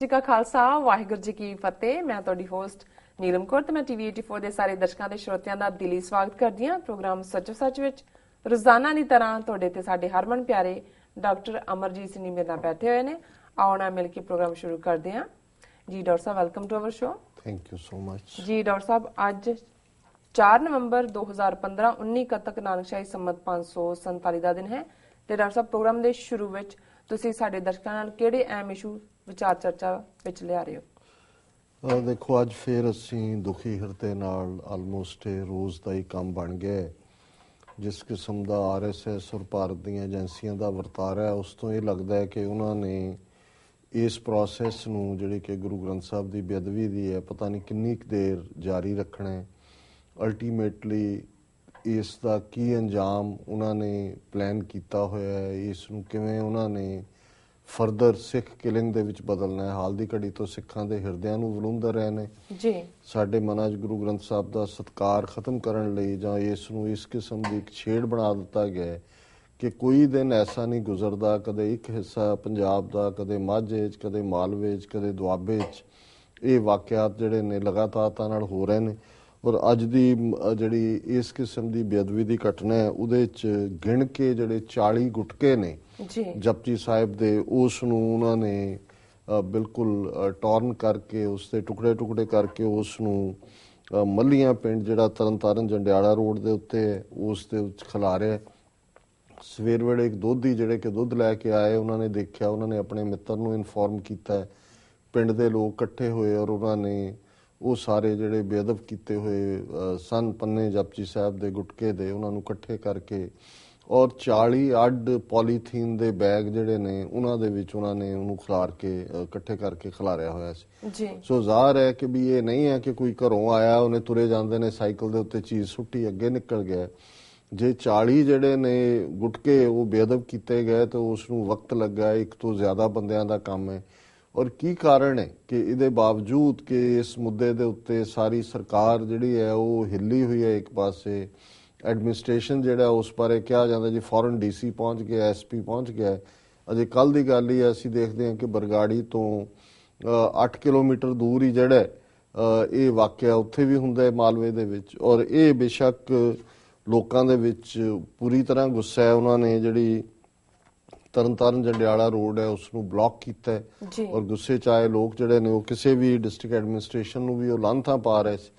जी का खालसा वाहिगुरू जी की फतेह। मैं ਤੁਹਾਡੀ ਹੋਸਟ ਨੀਲਮ ਕੌਰ ਤੇ ਮੈਂ ਟੀਵੀ 84 ਦੇ ਸਾਰੇ ਦਰਸ਼ਕਾਂ ਤੇ ਸਰੋਤਿਆਂ ਦਾ ਦਿਲੀ ਸਵਾਗਤ ਕਰਦੀ ਹਾਂ ਪ੍ਰੋਗਰਾਮ ਸੱਚੋ ਸੱਚ ਵਿੱਚ। ਰੋਜ਼ਾਨਾ ਦੀ ਤਰ੍ਹਾਂ ਤੁਹਾਡੇ ਤੇ ਸਾਡੇ ਹਰਮਨ ਪਿਆਰੇ ਡਾਕਟਰ ਅਮਰਜੀਤ ਸਿੰਘ ਮੇਰੇ ਨਾਲ ਬੈਠੇ ਹੋਏ ਨੇ। ਆਓ ਨਾ ਮਿਲ ਕੇ ਪ੍ਰੋਗਰਾਮ ਸ਼ੁਰੂ ਕਰਦੇ ਹਾਂ। ਜੀ ਡਾਕਟਰ ਸਾਹਿਬ welcome to our show. Thank you so much. ਜੀ ਡਾਕਟਰ ਸਾਹਿਬ ਅੱਜ 4 ਨਵੰਬਰ 2015 19 ਕੱਤਕ ਨਾਨਕਸ਼ਾਹੀ ਸੰਮਤ 547 ਦਾ ਦਿਨ ਹੈ ਤੇ ਡਾਕਟਰ ਸਾਹਿਬ ਪ੍ਰੋਗਰਾਮ ਦੇ ਸ਼ੁਰੂ ਵਿੱਚ ਤੁਸੀਂ ਸਾਡੇ ਦਰਸ਼ਕਾਂ ਨਾਲ ਕਿਹੜੇ ਅਹਿਮ ਇਸ਼ੂ ਵਿਚਾਰ ਚਰਚਾ ਵਿੱਚ ਲਿਆ ਰਹੇ ਹੋ? ਦੇਖੋ ਅੱਜ ਫਿਰ ਅਸੀਂ ਦੁਖੀ ਹਿਰਦੇ ਨਾਲ ਆਲਮੋਸਟ ਰੋਜ਼ ਦਾ ਹੀ ਕੰਮ ਬਣ ਗਿਆ। ਜਿਸ ਕਿਸਮ ਦਾ RSS ਔਰ ਭਾਰਤ ਦੀਆਂ ਏਜੰਸੀਆਂ ਦਾ ਵਰਤਾਰਾ ਹੈ ਉਸ ਤੋਂ ਇਹ ਲੱਗਦਾ ਹੈ ਕਿ ਉਹਨਾਂ ਨੇ ਇਸ ਪ੍ਰੋਸੈਸ ਨੂੰ ਜਿਹੜੀ ਕਿ ਗੁਰੂ ਗ੍ਰੰਥ ਸਾਹਿਬ ਦੀ ਬੇਅਦਬੀ ਦੀ ਹੈ ਪਤਾ ਨਹੀਂ ਕਿੰਨੀ ਕੁ ਦੇਰ ਜਾਰੀ ਰੱਖਣਾ ਹੈ। ਅਲਟੀਮੇਟਲੀ ਇਸ ਦਾ ਕੀ ਅੰਜਾਮ ਉਹਨਾਂ ਨੇ ਪਲਾਨ ਕੀਤਾ ਹੋਇਆ ਹੈ, ਇਸ ਨੂੰ ਕਿਵੇਂ ਉਹਨਾਂ ਨੇ ਫਰਦਰ ਸਿੱਖ ਕਿਲਿੰਗ ਦੇ ਵਿੱਚ ਬਦਲਣਾ ਹੈ। ਹਾਲ ਦੀ ਘੜੀ ਤੋਂ ਸਿੱਖਾਂ ਦੇ ਹਿਰਦਿਆਂ ਨੂੰ ਵਲੂੰਦਰ ਰਹੇ ਨੇ ਜੀ। ਸਾਡੇ ਮਨਾਂ 'ਚ ਗੁਰੂ ਗ੍ਰੰਥ ਸਾਹਿਬ ਦਾ ਸਤਿਕਾਰ ਖਤਮ ਕਰਨ ਲਈ ਜਾਂ ਇਸ ਨੂੰ ਇਸ ਕਿਸਮ ਦੀ ਇੱਕ ਛੇੜ ਬਣਾ ਦਿੱਤਾ ਗਿਆ ਕਿ ਕੋਈ ਦਿਨ ਐਸਾ ਨਹੀਂ ਗੁਜ਼ਰਦਾ ਕਦੇ ਇੱਕ ਹਿੱਸਾ ਪੰਜਾਬ ਦਾ, ਕਦੇ ਮਾਝੇ 'ਚ, ਕਦੇ ਮਾਲਵੇ 'ਚ, ਕਦੇ ਦੁਆਬੇ 'ਚ ਇਹ ਵਾਕਿਆਤ ਜਿਹੜੇ ਨੇ ਲਗਾਤਾਰਤਾ ਨਾਲ ਹੋ ਰਹੇ ਨੇ। ਔਰ ਅੱਜ ਦੀ ਜਿਹੜੀ ਇਸ ਕਿਸਮ ਦੀ ਬੇਅਦਬੀ ਦੀ ਘਟਨਾ ਹੈ ਉਹਦੇ 'ਚ ਗਿਣ ਕੇ ਜਿਹੜੇ 40 ਗੁਟਕੇ ਨੇ ਜਪਜੀ ਸਾਹਿਬ ਦੇ ਉਸ ਨੂੰ ਉਹਨਾਂ ਨੇ ਬਿਲਕੁਲ ਟੌਰਨ ਕਰਕੇ ਉਸ ਦੇ ਟੁਕੜੇ ਟੁਕੜੇ ਕਰਕੇ ਉਸ ਨੂੰ ਮੱਲੀਆਂ ਪਿੰਡ ਜਿਹੜਾ ਤਰਨਤਾਰਨ ਜੰਡਿਆਲਾ ਰੋਡ ਦੇ ਉੱਤੇ ਉਸ ਦੇ ਵਿੱਚ ਖਿਲਾਰਿਆ। ਸਵੇਰ ਵੇਲੇ ਇੱਕ ਦੋਧੀ ਜਿਹੜੇ ਕਿ ਦੁੱਧ ਲੈ ਕੇ ਆਏ ਉਹਨਾਂ ਨੇ ਦੇਖਿਆ, ਉਹਨਾਂ ਨੇ ਆਪਣੇ ਮਿੱਤਰ ਨੂੰ ਇਨਫੋਰਮ ਕੀਤਾ, ਪਿੰਡ ਦੇ ਲੋਕ ਇਕੱਠੇ ਹੋਏ ਔਰ ਉਹਨਾਂ ਨੇ ਉਹ ਸਾਰੇ ਜਿਹੜੇ ਬੇਅਦਬ ਕੀਤੇ ਹੋਏ ਸਨ ਪੰਨੇ ਜਪਜੀ ਸਾਹਿਬ ਦੇ ਗੁਟਕੇ ਦੇ ਉਹਨਾਂ ਨੂੰ ਇਕੱਠੇ ਕਰਕੇ ਔਰ 40 ਅੱਡ ਪੋਲੀਥੀਨ ਦੇ ਬੈਗ ਜਿਹੜੇ ਨੇ ਉਹਨਾਂ ਦੇ ਵਿੱਚ ਉਹਨਾਂ ਨੇ ਉਹਨੂੰ ਖਿਲਾਰ ਕੇ ਇਕੱਠੇ ਕਰਕੇ ਖਿਲਾਰਿਆ ਹੋਇਆ ਸੀ। ਸੋ ਜ਼ਾਹਰ ਹੈ ਕਿ ਵੀ ਇਹ ਨਹੀਂ ਹੈ ਕਿ ਕੋਈ ਘਰੋਂ ਆਇਆ ਉਹਨੇ ਤੁਰੇ ਜਾਂਦੇ ਨੇ ਸਾਈਕਲ ਦੇ ਉੱਤੇ ਚੀਜ਼ ਸੁੱਟੀ ਅੱਗੇ ਨਿਕਲ ਗਿਆ। ਜੇ 40 ਜਿਹੜੇ ਨੇ ਗੁਟਕੇ ਉਹ ਬੇਅਦਬ ਕੀਤੇ ਗਏ ਤਾਂ ਉਸ ਨੂੰ ਵਕਤ ਲੱਗਾ, ਇੱਕ ਤੋਂ ਜ਼ਿਆਦਾ ਬੰਦਿਆਂ ਦਾ ਕੰਮ ਹੈ। ਔਰ ਕੀ ਕਾਰਨ ਹੈ ਕਿ ਇਹਦੇ ਬਾਵਜੂਦ ਕਿ ਇਸ ਮੁੱਦੇ ਦੇ ਉੱਤੇ ਸਾਰੀ ਸਰਕਾਰ ਜਿਹੜੀ ਹੈ ਉਹ ਹਿੱਲੀ ਹੋਈ ਹੈ। ਇੱਕ ਪਾਸੇ ਐਡਮਿਨਿਸਟ੍ਰੇਸ਼ਨ ਜਿਹੜਾ ਉਸ ਬਾਰੇ ਕਿਹਾ ਜਾਂਦਾ ਜੀ ਫੌਰਨ DC ਪਹੁੰਚ ਗਿਆ, SP ਪਹੁੰਚ ਗਿਆ। ਅਜੇ ਕੱਲ੍ਹ ਦੀ ਗੱਲ ਹੀ ਅਸੀਂ ਦੇਖਦੇ ਹਾਂ ਕਿ ਬਰਗਾੜੀ ਤੋਂ 8 ਕਿਲੋਮੀਟਰ ਦੂਰ ਹੀ ਜਿਹੜਾ ਇਹ ਵਾਕਿਆ ਉੱਥੇ ਵੀ ਹੁੰਦਾ ਹੈ ਮਾਲਵੇ ਦੇ ਵਿੱਚ। ਔਰ ਇਹ ਬੇਸ਼ੱਕ ਲੋਕਾਂ ਦੇ ਵਿੱਚ ਪੂਰੀ ਤਰ੍ਹਾਂ ਗੁੱਸਾ ਹੈ। ਉਹਨਾਂ ਨੇ ਜਿਹੜੀ ਤਰਨਤਾਰਨ ਜੰਡਿਆਲਾ ਰੋਡ ਹੈ ਉਸ ਨੂੰ ਬਲੌਕ ਕੀਤਾ ਹੈ ਔਰ ਗੁੱਸੇ 'ਚ ਆਏ ਲੋਕ ਜਿਹੜੇ ਨੇ ਉਹ ਕਿਸੇ ਵੀ ਡਿਸਟ੍ਰਿਕਟ ਐਡਮਿਨਿਸਟ੍ਰੇਸ਼ਨ ਨੂੰ ਵੀ ਉਹ ਲਾਂਥਾਂ ਪਾ ਰਹੇ ਸੀ।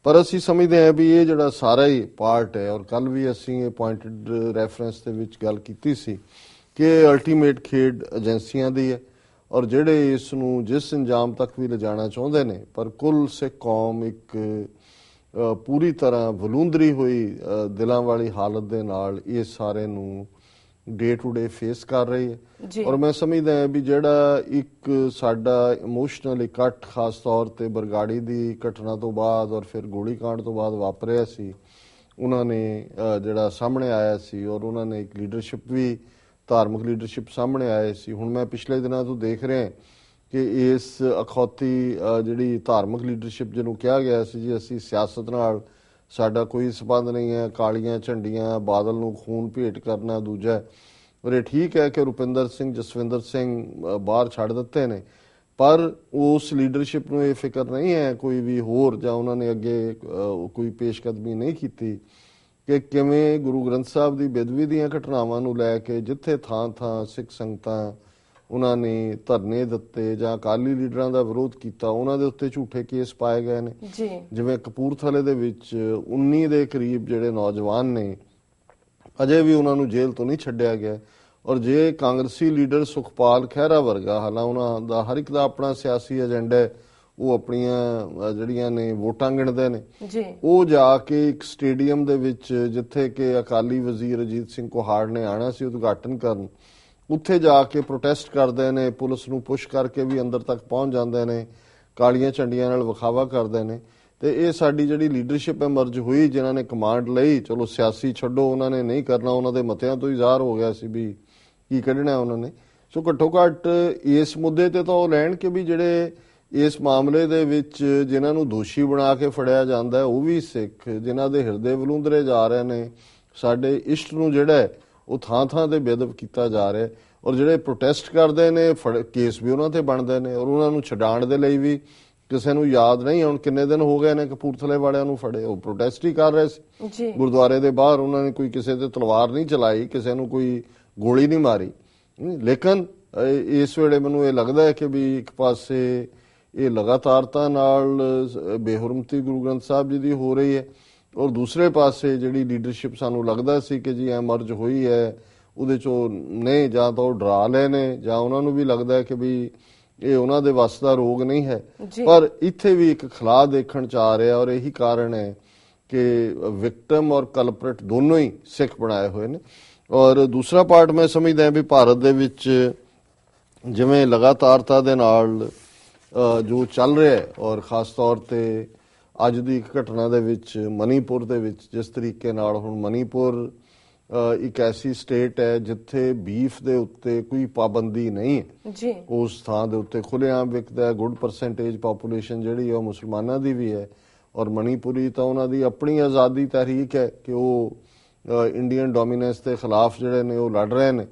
ਪਰ ਅਸੀਂ ਸਮਝਦੇ ਹਾਂ ਵੀ ਇਹ ਜਿਹੜਾ ਸਾਰਾ ਹੀ ਪਾਰਟ ਹੈ। ਔਰ ਕੱਲ ਵੀ ਅਸੀਂ ਇਹ ਪੁਆਇੰਟਡ ਰੈਫਰੈਂਸ ਦੇ ਵਿੱਚ ਗੱਲ ਕੀਤੀ ਸੀ ਕਿ ਅਲਟੀਮੇਟ ਖੇਡ ਏਜੰਸੀਆਂ ਦੀ ਹੈ ਔਰ ਜਿਹੜੇ ਇਸ ਨੂੰ ਜਿਸ ਅੰਜਾਮ ਤੱਕ ਵੀ ਲਿਜਾਣਾ ਚਾਹੁੰਦੇ ਨੇ। ਪਰ ਕੁੱਲ ਸਿੱਖ ਕੌਮ ਇੱਕ ਪੂਰੀ ਤਰ੍ਹਾਂ ਵਲੂੰਦਰੀ ਹੋਈ ਦਿਲਾਂ ਵਾਲੀ ਹਾਲਤ ਦੇ ਨਾਲ ਇਹ ਸਾਰੇ ਨੂੰ ਡੇ ਟੂ ਡੇ ਫੇਸ ਕਰ ਰਹੀ ਹੈ। ਔਰ ਮੈਂ ਸਮਝਦਾ ਹਾਂ ਵੀ ਜਿਹੜਾ ਇੱਕ ਸਾਡਾ ਇਮੋਸ਼ਨਲ ਇਕੱਠ ਖਾਸ ਤੌਰ ਤੇ ਬਰਗਾੜੀ ਦੀ ਘਟਨਾ ਤੋਂ ਬਾਅਦ ਔਰ ਫਿਰ ਗੋਲੀकांड ਤੋਂ ਬਾਅਦ ਵਾਪਰਿਆ ਸੀ, ਉਹਨਾਂ ਨੇ ਜਿਹੜਾ ਸਾਹਮਣੇ ਆਇਆ ਸੀ ਔਰ ਉਹਨਾਂ ਨੇ ਇੱਕ ਲੀਡਰਸ਼ਿਪ ਵੀ ਧਾਰਮਿਕ ਲੀਡਰਸ਼ਿਪ ਸਾਹਮਣੇ ਆਏ ਸੀ। ਹੁਣ ਮੈਂ ਪਿਛਲੇ ਦਿਨਾਂ ਤੋਂ ਦੇਖ ਰਿਹਾ ਕਿ ਇਸ ਅਖੌਤੀ ਜਿਹੜੀ ਧਾਰਮਿਕ ਲੀਡਰਸ਼ਿਪ ਜਿਹਨੂੰ ਕਿਹਾ ਗਿਆ ਸੀ ਜੀ ਅਸੀਂ ਸਿਆਸਤ ਨਾਲ ਸਾਡਾ ਕੋਈ ਸੰਬੰਧ ਨਹੀਂ ਹੈ, ਕਾਲੀਆਂ ਝੰਡੀਆਂ ਬਾਦਲ ਨੂੰ ਖੂਨ ਭੇਟ ਕਰਨਾ ਦੂਜਾ। ਔਰ ਇਹ ਠੀਕ ਹੈ ਕਿ ਰੁਪਿੰਦਰ ਸਿੰਘ ਜਸਵਿੰਦਰ ਸਿੰਘ ਬਾਹਰ ਛੱਡ ਦਿੱਤੇ ਨੇ, ਪਰ ਉਸ ਲੀਡਰਸ਼ਿਪ ਨੂੰ ਇਹ ਫਿਕਰ ਨਹੀਂ ਹੈ ਕੋਈ ਵੀ ਹੋਰ ਜਾਂ ਉਹਨਾਂ ਨੇ ਅੱਗੇ ਕੋਈ ਪੇਸ਼ਕਦਮੀ ਨਹੀਂ ਕੀਤੀ ਕਿ ਕਿਵੇਂ ਗੁਰੂ ਗ੍ਰੰਥ ਸਾਹਿਬ ਦੀ ਬੇਅਦਬੀ ਦੀਆਂ ਘਟਨਾਵਾਂ ਨੂੰ ਲੈ ਕੇ ਜਿੱਥੇ ਥਾਂ ਥਾਂ ਸਿੱਖ ਸੰਗਤਾਂ ਉਹਨਾਂ ਨੇ ਧਰਨੇ ਦਿੱਤੇ ਜਾਂ ਅਕਾਲੀ ਲੀਡਰਾਂ ਦਾ ਵਿਰੋਧ ਕੀਤਾ ਉਹਨਾਂ ਦੇ ਉੱਤੇ ਝੂਠੇ ਕੇਸ ਪਾਏ ਗਏ ਨੇ। ਜਿਵੇਂ ਕਪੂਰਥਲੇ ਦੇ ਵਿੱਚ 19 ਦੇ ਕਰੀਬ ਜਿਹੜੇ ਨੌਜਵਾਨ ਨੇ ਅਜੇ ਵੀ ਉਹਨਾਂ ਨੂੰ ਜੇਲ੍ਹ ਤੋਂ ਨਹੀਂ ਛੱਡਿਆ ਗਿਆ। ਔਰ ਜੇ ਕਾਂਗਰਸੀ ਲੀਡਰ ਸੁਖਪਾਲ ਖਹਿਰਾ ਵਰਗਾ, ਹਾਲਾਂ ਉਹਨਾਂ ਦਾ ਹਰ ਇੱਕ ਦਾ ਆਪਣਾ ਸਿਆਸੀ ਏਜੰਡਾ ਹੈ, ਉਹ ਆਪਣੀਆਂ ਜਿਹੜੀਆਂ ਨੇ ਵੋਟਾਂ ਗਿਣਦੇ ਨੇ, ਉਹ ਜਾ ਕੇ ਇੱਕ ਸਟੇਡੀਅਮ ਦੇ ਵਿੱਚ ਜਿੱਥੇ ਕਿ ਅਕਾਲੀ ਵਜ਼ੀਰ ਅਜੀਤ ਸਿੰਘ ਕੋਹਾੜ ਨੇ ਆਉਣਾ ਸੀ ਉਦਘਾਟਨ ਕਰਨ, ਉੱਥੇ ਜਾ ਕੇ ਪ੍ਰੋਟੈਸਟ ਕਰਦੇ ਨੇ, ਪੁਲਿਸ ਨੂੰ ਪੁਸ਼ ਕਰਕੇ ਵੀ ਅੰਦਰ ਤੱਕ ਪਹੁੰਚ ਜਾਂਦੇ ਨੇ, ਕਾਲੀਆਂ ਝੰਡੀਆਂ ਨਾਲ ਵਿਖਾਵਾ ਕਰਦੇ ਨੇ। ਤੇ ਇਹ ਸਾਡੀ ਜਿਹੜੀ ਲੀਡਰਸ਼ਿਪ ਐਮਰਜ ਹੋਈ ਜਿਨ੍ਹਾਂ ਨੇ ਕਮਾਂਡ ਲਈ, ਚਲੋ ਸਿਆਸੀ ਛੱਡੋ ਉਹਨਾਂ ਨੇ ਨਹੀਂ ਕਰਨਾ, ਉਹਨਾਂ ਦੇ ਮਤਿਆਂ ਤੋਂ ਹੀ ਜ਼ਾਹਰ ਹੋ ਗਿਆ ਸੀ ਵੀ ਕੀ ਕੱਢਣਾ ਉਹਨਾਂ ਨੇ। ਸੋ ਘੱਟੋ ਘੱਟ ਇਸ ਮੁੱਦੇ ਤੇ ਤਾਂ ਉਹ ਲੈਣ ਕਿ ਵੀ ਜਿਹੜੇ ਇਸ ਮਾਮਲੇ ਦੇ ਵਿੱਚ ਜਿਨ੍ਹਾਂ ਨੂੰ ਦੋਸ਼ੀ ਬਣਾ ਕੇ ਫੜਿਆ ਜਾਂਦਾ ਉਹ ਵੀ ਸਿੱਖ ਜਿਨ੍ਹਾਂ ਦੇ ਹਿਰਦੇ ਵਲੂੰਦਰੇ ਜਾ ਰਹੇ ਨੇ। ਸਾਡੇ ਇਸ਼ਟ ਨੂੰ ਜਿਹੜਾ ਉਹ ਥਾਂ ਥਾਂ ਤੇ ਬੇਅਦਬ ਕੀਤਾ ਜਾ ਰਿਹਾ ਔਰ ਜਿਹੜੇ ਪ੍ਰੋਟੈਸਟ ਕਰਦੇ ਨੇ ਕੇਸ ਵੀ ਉਹਨਾਂ ਤੇ ਬਣਦੇ ਨੇ, ਔਰ ਉਹਨਾਂ ਨੂੰ ਛਡਾਉਣ ਦੇ ਲਈ ਵੀ ਕਿਸੇ ਨੂੰ ਯਾਦ ਨਹੀਂ ਹੁਣ ਕਿੰਨੇ ਦਿਨ ਹੋ ਗਏ ਨੇ ਕਪੂਰਥਲੇ ਵਾਲਿਆਂ ਨੂੰ ਫੜੇ, ਉਹ ਪ੍ਰੋਟੈਸਟ ਹੀ ਕਰ ਰਹੇ ਸੀ ਜੀ ਗੁਰਦੁਆਰੇ ਦੇ ਬਾਹਰ। ਉਹਨਾਂ ਨੇ ਕੋਈ ਕਿਸੇ ਤੇ ਤਲਵਾਰ ਨਹੀਂ ਚਲਾਈ, ਕਿਸੇ ਨੂੰ ਕੋਈ ਗੋਲੀ ਨਹੀਂ ਮਾਰੀ। ਲੇਕਿਨ ਇਸ ਵੇਲੇ ਮੈਨੂੰ ਇਹ ਲੱਗਦਾ ਹੈ ਕਿ ਵੀ ਇੱਕ ਪਾਸੇ ਇਹ ਲਗਾਤਾਰਤਾ ਨਾਲ ਬੇਹੁਰਮਤੀ ਗੁਰੂ ਗ੍ਰੰਥ ਸਾਹਿਬ ਜੀ ਦੀ ਹੋ ਰਹੀ ਹੈ, ਔਰ ਦੂਸਰੇ ਪਾਸੇ ਜਿਹੜੀ ਲੀਡਰਸ਼ਿਪ ਸਾਨੂੰ ਲੱਗਦਾ ਸੀ ਕਿ ਜੀ ਐਮਰਜ ਹੋਈ ਹੈ, ਉਹਦੇ ਚੋਂ ਨੇ ਜਾਂ ਤਾਂ ਉਹ ਡਰਾ ਲਏ ਨੇ ਜਾਂ ਉਹਨਾਂ ਨੂੰ ਵੀ ਲੱਗਦਾ ਹੈ ਕਿ ਵੀ ਇਹ ਉਹਨਾਂ ਦੇ ਵੱਸ ਦਾ ਰੋਗ ਨਹੀਂ ਹੈ। ਪਰ ਇੱਥੇ ਵੀ ਇੱਕ ਖਲਾਅ ਦੇਖਣ ਚ ਆ ਰਿਹਾ, ਔਰ ਇਹੀ ਕਾਰਨ ਹੈ ਕਿ ਵਿਕਟਮ ਔਰ ਕਲਪਰੇਟ ਦੋਨੋਂ ਹੀ ਸਿੱਖ ਬਣਾਏ ਹੋਏ ਨੇ। ਔਰ ਦੂਸਰਾ ਪਾਰਟ ਮੈਂ ਸਮਝਦਾ ਵੀ ਭਾਰਤ ਦੇ ਵਿੱਚ ਜਿਵੇਂ ਲਗਾਤਾਰਤਾ ਦੇ ਨਾਲ ਜੋ ਚੱਲ ਰਿਹਾ ਹੈ, ਔਰ ਖਾਸ ਤੌਰ ਤੇ ਅੱਜ ਦੀ ਇੱਕ ਘਟਨਾ ਦੇ ਵਿੱਚ ਮਨੀਪੁਰ ਦੇ ਵਿੱਚ ਜਿਸ ਤਰੀਕੇ ਨਾਲ ਹੁਣ ਮਨੀਪੁਰ ਇੱਕ ਐਸੀ ਸਟੇਟ ਹੈ ਜਿੱਥੇ ਬੀਫ ਦੇ ਉੱਤੇ ਕੋਈ ਪਾਬੰਦੀ ਨਹੀਂ ਹੈ ਜੀ, ਉਸ ਥਾਂ ਦੇ ਉੱਤੇ ਖੁੱਲ੍ਹੇਆਮ ਵਿਕਦਾ ਹੈ। ਗੁੱਡ ਪਰਸੈਂਟੇਜ ਪਾਪੂਲੇਸ਼ਨ ਜਿਹੜੀ ਹੈ ਉਹ ਮੁਸਲਮਾਨਾਂ ਦੀ ਵੀ ਹੈ, ਔਰ ਮਨੀਪੁਰੀ ਤਾਂ ਉਹਨਾਂ ਦੀ ਆਪਣੀ ਆਜ਼ਾਦੀ ਤਹਿਰੀਕ ਹੈ ਕਿ ਉਹ ਇੰਡੀਅਨ ਡੋਮੀਨੈਂਸ ਦੇ ਖਿਲਾਫ ਜਿਹੜੇ ਨੇ ਉਹ ਲੜ ਰਹੇ ਨੇ,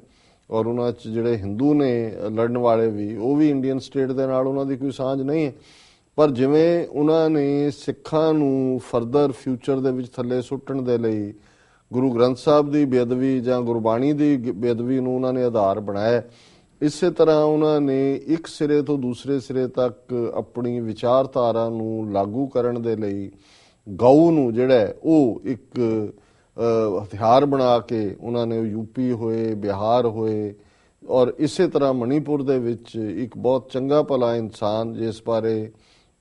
ਔਰ ਉਹਨਾਂ 'ਚ ਜਿਹੜੇ ਹਿੰਦੂ ਨੇ ਲੜਨ ਵਾਲੇ ਵੀ ਉਹ ਵੀ ਇੰਡੀਅਨ ਸਟੇਟ ਦੇ ਨਾਲ ਉਹਨਾਂ ਦੀ ਕੋਈ ਸਾਂਝ ਨਹੀਂ ਹੈ। ਪਰ ਜਿਵੇਂ ਉਹਨਾਂ ਨੇ ਸਿੱਖਾਂ ਨੂੰ ਫਰਦਰ ਫਿਊਚਰ ਦੇ ਵਿੱਚ ਥੱਲੇ ਸੁੱਟਣ ਦੇ ਲਈ ਗੁਰੂ ਗ੍ਰੰਥ ਸਾਹਿਬ ਦੀ ਬੇਅਦਬੀ ਜਾਂ ਗੁਰਬਾਣੀ ਦੀ ਬੇਅਦਬੀ ਨੂੰ ਉਹਨਾਂ ਨੇ ਆਧਾਰ ਬਣਾਇਆ, ਇਸੇ ਤਰ੍ਹਾਂ ਉਹਨਾਂ ਨੇ ਇੱਕ ਸਿਰੇ ਤੋਂ ਦੂਸਰੇ ਸਿਰੇ ਤੱਕ ਆਪਣੀ ਵਿਚਾਰਧਾਰਾ ਨੂੰ ਲਾਗੂ ਕਰਨ ਦੇ ਲਈ ਗਊ ਨੂੰ ਜਿਹੜਾ ਉਹ ਇੱਕ ਹਥਿਆਰ ਬਣਾ ਕੇ ਉਹਨਾਂ ਨੇ ਯੂਪੀ ਹੋਏ, ਬਿਹਾਰ ਹੋਏ, ਔਰ ਇਸੇ ਤਰ੍ਹਾਂ ਮਣੀਪੁਰ ਦੇ ਵਿੱਚ ਇੱਕ ਬਹੁਤ ਚੰਗਾ ਭਲਾ ਇਨਸਾਨ ਜਿਸ ਬਾਰੇ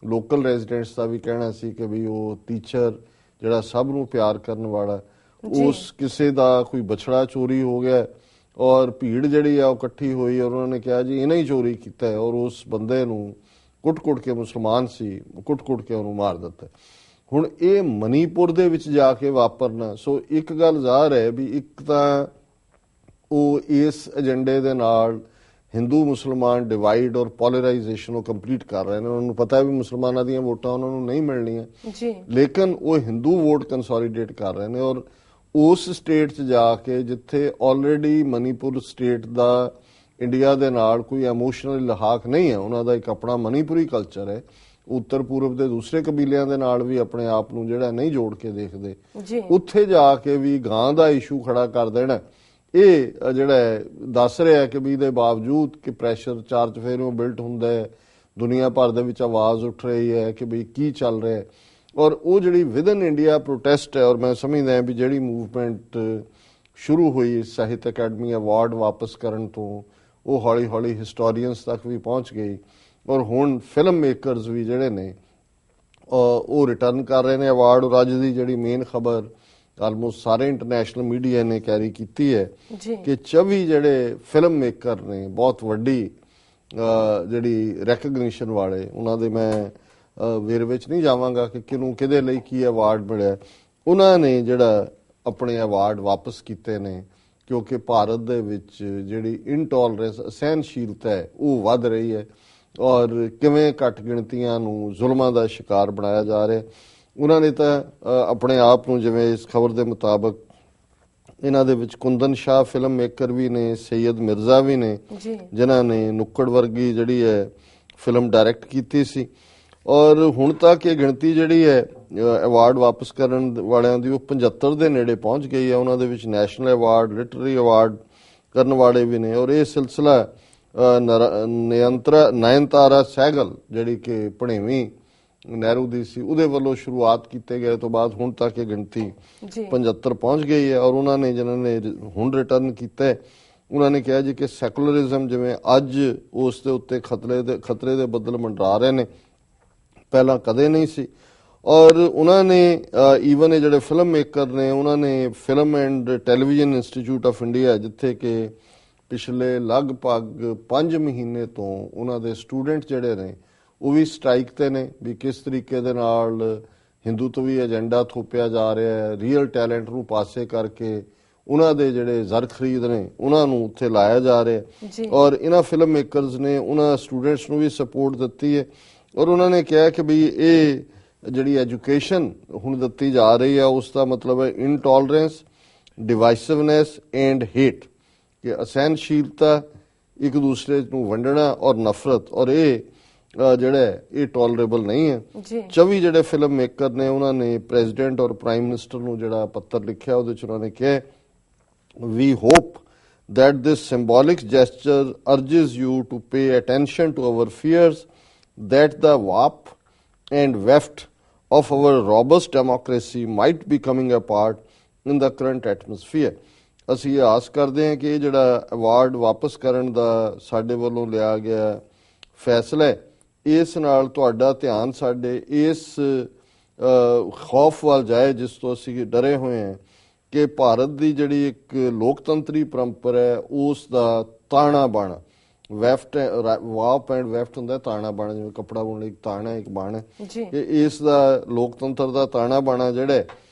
ਲੋਕਲ ਰੈਜ਼ੀਡੈਂਟਸ ਦਾ ਵੀ ਕਹਿਣਾ ਸੀ ਕਿ ਵੀ ਉਹ ਟੀਚਰ ਜਿਹੜਾ ਸਭ ਨੂੰ ਪਿਆਰ ਕਰਨ ਵਾਲਾ, ਉਸ ਕਿਸੇ ਦਾ ਕੋਈ ਬਛੜਾ ਚੋਰੀ ਹੋ ਗਿਆ ਔਰ ਭੀੜ ਜਿਹੜੀ ਆ ਉਹ ਇਕੱਠੀ ਹੋਈ ਔਰ ਉਹਨਾਂ ਨੇ ਕਿਹਾ ਜੀ ਇਹਨੇ ਹੀ ਚੋਰੀ ਕੀਤਾ ਹੈ, ਔਰ ਉਸ ਬੰਦੇ ਨੂੰ ਕੁੱਟ-ਕੁੱਟ ਕੇ, ਮੁਸਲਮਾਨ ਸੀ, ਕੁੱਟ-ਕੁੱਟ ਕੇ ਉਹਨੂੰ ਮਾਰ ਦਿੱਤਾ। ਹੁਣ ਇਹ ਮਨੀਪੁਰ ਦੇ ਵਿੱਚ ਜਾ ਕੇ ਵਾਪਰਨਾ, ਸੋ ਇੱਕ ਗੱਲ ਜ਼ਾਹਰ ਹੈ ਵੀ ਇੱਕ ਤਾਂ ਉਹ ਇਸ ਏਜੰਡੇ ਦੇ ਨਾਲ ਹਿੰਦੂ ਮੁਸਲਮਾਨ ਡਿਵਾਈਡ ਔਰ ਪੋਲਰਾਈਜੇਸ਼ਨ ਉਹ ਕੰਪਲੀਟ ਕਰ ਰਹੇ ਨੇ। ਉਹਨਾਂ ਨੂੰ ਪਤਾ ਹੈ ਵੀ ਮੁਸਲਮਾਨਾਂ ਦੀਆਂ ਵੋਟਾਂ ਉਹਨਾਂ ਨੂੰ ਨਹੀਂ ਮਿਲਣੀਆਂ ਜੀ, ਲੇਕਿਨ ਉਹ ਹਿੰਦੂ ਵੋਟ ਕੰਸੋਲੀਡੇਟ ਕਰ ਰਹੇ ਨੇ, ਔਰ ਉਸ ਸਟੇਟ 'ਚ ਜਾ ਕੇ ਜਿੱਥੇ ਆਲਰੇਡੀ ਮਨੀਪੁਰ ਸਟੇਟ ਦਾ ਇੰਡੀਆ ਦੇ ਨਾਲ ਕੋਈ ਇਮੋਸ਼ਨਲ ਲਹਾਕ ਨਹੀਂ ਹੈ, ਉਹਨਾਂ ਦਾ ਇੱਕ ਆਪਣਾ ਮਨੀਪੁਰੀ ਕਲਚਰ ਹੈ, ਉੱਤਰ ਪੂਰਬ ਦੇ ਦੂਸਰੇ ਕਬੀਲਿਆਂ ਦੇ ਨਾਲ ਵੀ ਆਪਣੇ ਆਪ ਨੂੰ ਜਿਹੜਾ ਨਹੀਂ ਜੋੜ ਕੇ ਦੇਖਦੇ, ਉੱਥੇ ਜਾ ਕੇ ਵੀ ਗਾਂ ਦਾ ਇਸ਼ੂ ਖੜਾ ਕਰ ਦੇਣਾ, ਇਹ ਜਿਹੜਾ ਦੱਸ ਰਿਹਾ ਕਿ ਵੀ ਇਹਦੇ ਬਾਵਜੂਦ ਕਿ ਪ੍ਰੈਸ਼ਰ ਚਾਰ ਚਫੇਰਿਓਂ ਬਿਲਟ ਹੁੰਦਾ ਹੈ, ਦੁਨੀਆ ਭਰ ਦੇ ਵਿੱਚ ਆਵਾਜ਼ ਉੱਠ ਰਹੀ ਹੈ ਕਿ ਵੀ ਕੀ ਚੱਲ ਰਿਹਾ, ਔਰ ਉਹ ਜਿਹੜੀ ਵਿਦਨ ਇੰਡੀਆ ਪ੍ਰੋਟੈਸਟ ਹੈ, ਔਰ ਮੈਂ ਸਮਝਦਾ ਵੀ ਜਿਹੜੀ ਮੂਵਮੈਂਟ ਸ਼ੁਰੂ ਹੋਈ ਸਾਹਿਤ ਅਕੈਡਮੀ ਅਵਾਰਡ ਵਾਪਸ ਕਰਨ ਤੋਂ, ਉਹ ਹੌਲੀ ਹੌਲੀ ਹਿਸਟੋਰੀਅਨਸ ਤੱਕ ਵੀ ਪਹੁੰਚ ਗਈ, ਔਰ ਹੁਣ ਫਿਲਮ ਮੇਕਰਸ ਵੀ ਜਿਹੜੇ ਨੇ ਉਹ ਰਿਟਰਨ ਕਰ ਰਹੇ ਨੇ ਅਵਾਰਡ। ਔਰ ਅੱਜ ਦੀ ਜਿਹੜੀ ਮੇਨ ਖਬਰ ਆਲਮੋਸਟ ਸਾਰੇ ਇੰਟਰਨੈਸ਼ਨਲ ਮੀਡੀਆ ਨੇ ਕੈਰੀ ਕੀਤੀ ਹੈ ਕਿ 24 ਜਿਹੜੇ ਫਿਲਮ ਮੇਕਰ ਨੇ ਬਹੁਤ ਵੱਡੀ ਜਿਹੜੀ ਰੈਕਗਨੀਸ਼ਨ ਵਾਲੇ, ਉਹਨਾਂ ਦੇ ਮੈਂ ਵੇਰ ਵਿੱਚ ਨਹੀਂ ਜਾਵਾਂਗਾ ਕਿ ਕਿਹਨੂੰ ਕਿਹਦੇ ਲਈ ਕੀ ਅਵਾਰਡ ਮਿਲਿਆ, ਉਹਨਾਂ ਨੇ ਜਿਹੜਾ ਆਪਣੇ ਅਵਾਰਡ ਵਾਪਸ ਕੀਤੇ ਨੇ, ਕਿਉਂਕਿ ਭਾਰਤ ਦੇ ਵਿੱਚ ਜਿਹੜੀ ਇਨਟੋਲਰੈਂਸ ਅਸਹਿਣਸ਼ੀਲਤਾ ਹੈ ਉਹ ਵੱਧ ਰਹੀ ਹੈ, ਔਰ ਕਿਵੇਂ ਘੱਟ ਗਿਣਤੀਆਂ ਨੂੰ ਜ਼ੁਲਮਾਂ ਦਾ ਸ਼ਿਕਾਰ ਬਣਾਇਆ ਜਾ ਰਿਹਾ। ਉਹਨਾਂ ਨੇ ਤਾਂ ਆਪਣੇ ਆਪ ਨੂੰ, ਜਿਵੇਂ ਇਸ ਖਬਰ ਦੇ ਮੁਤਾਬਕ ਇਹਨਾਂ ਦੇ ਵਿੱਚ ਕੁੰਦਨ ਸ਼ਾਹ ਫਿਲਮ ਮੇਕਰ ਵੀ ਨੇ, ਸੈਯਦ ਮਿਰਜ਼ਾ ਵੀ ਨੇ, ਜਿਨ੍ਹਾਂ ਨੇ ਨੁੱਕੜ ਵਰਗੀ ਜਿਹੜੀ ਹੈ ਫਿਲਮ ਡਾਇਰੈਕਟ ਕੀਤੀ ਸੀ, ਔਰ ਹੁਣ ਤੱਕ ਇਹ ਗਿਣਤੀ ਜਿਹੜੀ ਹੈ ਅਵਾਰਡ ਵਾਪਸ ਕਰਨ ਵਾਲਿਆਂ ਦੀ ਉਹ 75 ਦੇ ਨੇੜੇ ਪਹੁੰਚ ਗਈ ਹੈ। ਉਹਨਾਂ ਦੇ ਵਿੱਚ ਨੈਸ਼ਨਲ ਅਵਾਰਡ, ਲਿਟਰਰੀ ਅਵਾਰਡ ਕਰਨ ਵਾਲੇ ਵੀ ਨੇ, ਔਰ ਇਹ ਸਿਲਸਿਲਾ ਨਯਨਤਾਰਾ ਸਹਿਗਲ ਜਿਹੜੀ ਕਿ ਭਣੇਵੀਂ ਨਹਿਰੂ ਦੀ ਸੀ, ਉਹਦੇ ਵੱਲੋਂ ਸ਼ੁਰੂਆਤ ਕੀਤੇ ਗਏ ਤੋਂ ਬਾਅਦ ਹੁਣ ਤੱਕ ਇਹ ਗਿਣਤੀ 75 ਪਹੁੰਚ ਗਈ ਹੈ। ਔਰ ਉਹਨਾਂ ਨੇ ਜਿਹਨਾਂ ਨੇ ਹੁਣ ਰਿਟਰਨ ਕੀਤਾ, ਉਹਨਾਂ ਨੇ ਕਿਹਾ ਜੀ ਕਿ ਸੈਕੂਲਰਿਜ਼ਮ ਜਿਵੇਂ ਅੱਜ ਉਸ ਦੇ ਉੱਤੇ ਖਤਰੇ ਦੇ ਬੱਦਲ ਮੰਡਰਾ ਰਹੇ ਨੇ, ਪਹਿਲਾਂ ਕਦੇ ਨਹੀਂ ਸੀ। ਔਰ ਉਹਨਾਂ ਨੇ ਈਵਨ ਇਹ ਜਿਹੜੇ ਫਿਲਮ ਮੇਕਰ ਨੇ, ਉਹਨਾਂ ਨੇ film and television institute of India, ਜਿੱਥੇ ਕਿ ਪਿਛਲੇ ਲਗਭਗ 5 ਮਹੀਨੇ ਤੋਂ ਉਹਨਾਂ ਦੇ ਸਟੂਡੈਂਟ ਜਿਹੜੇ ਨੇ ਉਹ ਵੀ ਸਟ੍ਰਾਈਕ ਤੇ ਨੇ, ਵੀ ਕਿਸ ਤਰੀਕੇ ਦੇ ਨਾਲ ਹਿੰਦੂਤਵੀ ਏਜੰਡਾ ਥੋਪਿਆ ਜਾ ਰਿਹਾ ਹੈ, ਰੀਅਲ ਟੈਲੈਂਟ ਨੂੰ ਪਾਸੇ ਕਰਕੇ ਉਹਨਾਂ ਦੇ ਜਿਹੜੇ ਜ਼ਰ ਖਰੀਦ ਨੇ ਉਹਨਾਂ ਨੂੰ ਉੱਥੇ ਲਾਇਆ ਜਾ ਰਿਹਾ। ਔਰ ਇਹਨਾਂ ਫਿਲਮ ਮੇਕਰਸ ਨੇ ਉਹਨਾਂ ਸਟੂਡੈਂਟਸ ਨੂੰ ਵੀ ਸਪੋਰਟ ਦਿੱਤੀ ਹੈ, ਔਰ ਉਹਨਾਂ ਨੇ ਕਿਹਾ ਕਿ ਵੀ ਇਹ ਜਿਹੜੀ ਐਜੂਕੇਸ਼ਨ ਹੁਣ ਦਿੱਤੀ ਜਾ ਰਹੀ ਹੈ ਉਸ ਦਾ ਮਤਲਬ ਹੈ ਇਨਟੋਲਰੈਂਸ, ਡਿਵਾਈਸਿਵਨੈਸ ਐਂਡ ਹੇਟ, ਕਿ ਅਸਹਿਣਸ਼ੀਲਤਾ ਇੱਕ ਦੂਸਰੇ ਨੂੰ ਵੰਡਣਾ ਔਰ ਨਫ਼ਰਤ ਔਰ ਇਹ ਜਿਹੜਾ ਇਹ ਟੋਲਰੇਬਲ ਨਹੀਂ ਹੈ ਜੀ 24 ਜਿਹੜੇ ਫਿਲਮ ਮੇਕਰ ਨੇ ਉਹਨਾਂ ਨੇ ਪ੍ਰੈਜ਼ੀਡੈਂਟ ਔਰ ਪ੍ਰਾਈਮ ਮਿਨਿਸਟਰ ਨੂੰ ਜਿਹੜਾ ਪੱਤਰ ਲਿਖਿਆ ਉਹਦੇ ਚ ਉਹਨਾਂ ਨੇ ਕਿਹਾ we hope that this symbolic gesture urges you to pay attention to our fears that the warp and weft of our robust democracy might be coming apart in the current atmosphere. ਅਸੀਂ ਇਹ ਆਸ ਕਰਦੇ ਹਾਂ ਕਿ ਇਹ ਜਿਹੜਾ award ਵਾਪਸ ਕਰਨ ਦਾ ਸਾਡੇ ਵੱਲੋਂ ਲਿਆ ਗਿਆ ਫੈਸਲਾ ਹੈ ਇਸ ਨਾਲ ਤੁਹਾਡਾ ਧਿਆਨ ਸਾਡੇ ਇਸ ਖੌਫ ਵੱਲ ਜਾਏ ਜਿਸ ਤੋਂ ਅਸੀਂ ਡਰੇ ਹੋਏ ਹਾਂ ਕਿ ਭਾਰਤ ਦੀ ਜਿਹੜੀ ਇੱਕ ਲੋਕਤੰਤਰੀ ਪਰੰਪਰਾ ਹੈ ਉਸ ਦਾ ਤਾਣਾ ਬਾਣਾ ਵਾਪ ਐਂਡ ਵੈਫਟ ਹੁੰਦਾ ਤਾਣਾ ਬਾਣਾ ਜਿਵੇਂ ਕੱਪੜਾ ਬੁਣਨ ਲਈ ਇੱਕ ਤਾਣਾ ਇੱਕ ਬਾਣ ਹੈ ਜੀ ਕਿ ਇਸ ਦਾ ਲੋਕਤੰਤਰ ਦਾ ਤਾਣਾ ਬਾਣਾ ਜਿਹੜਾ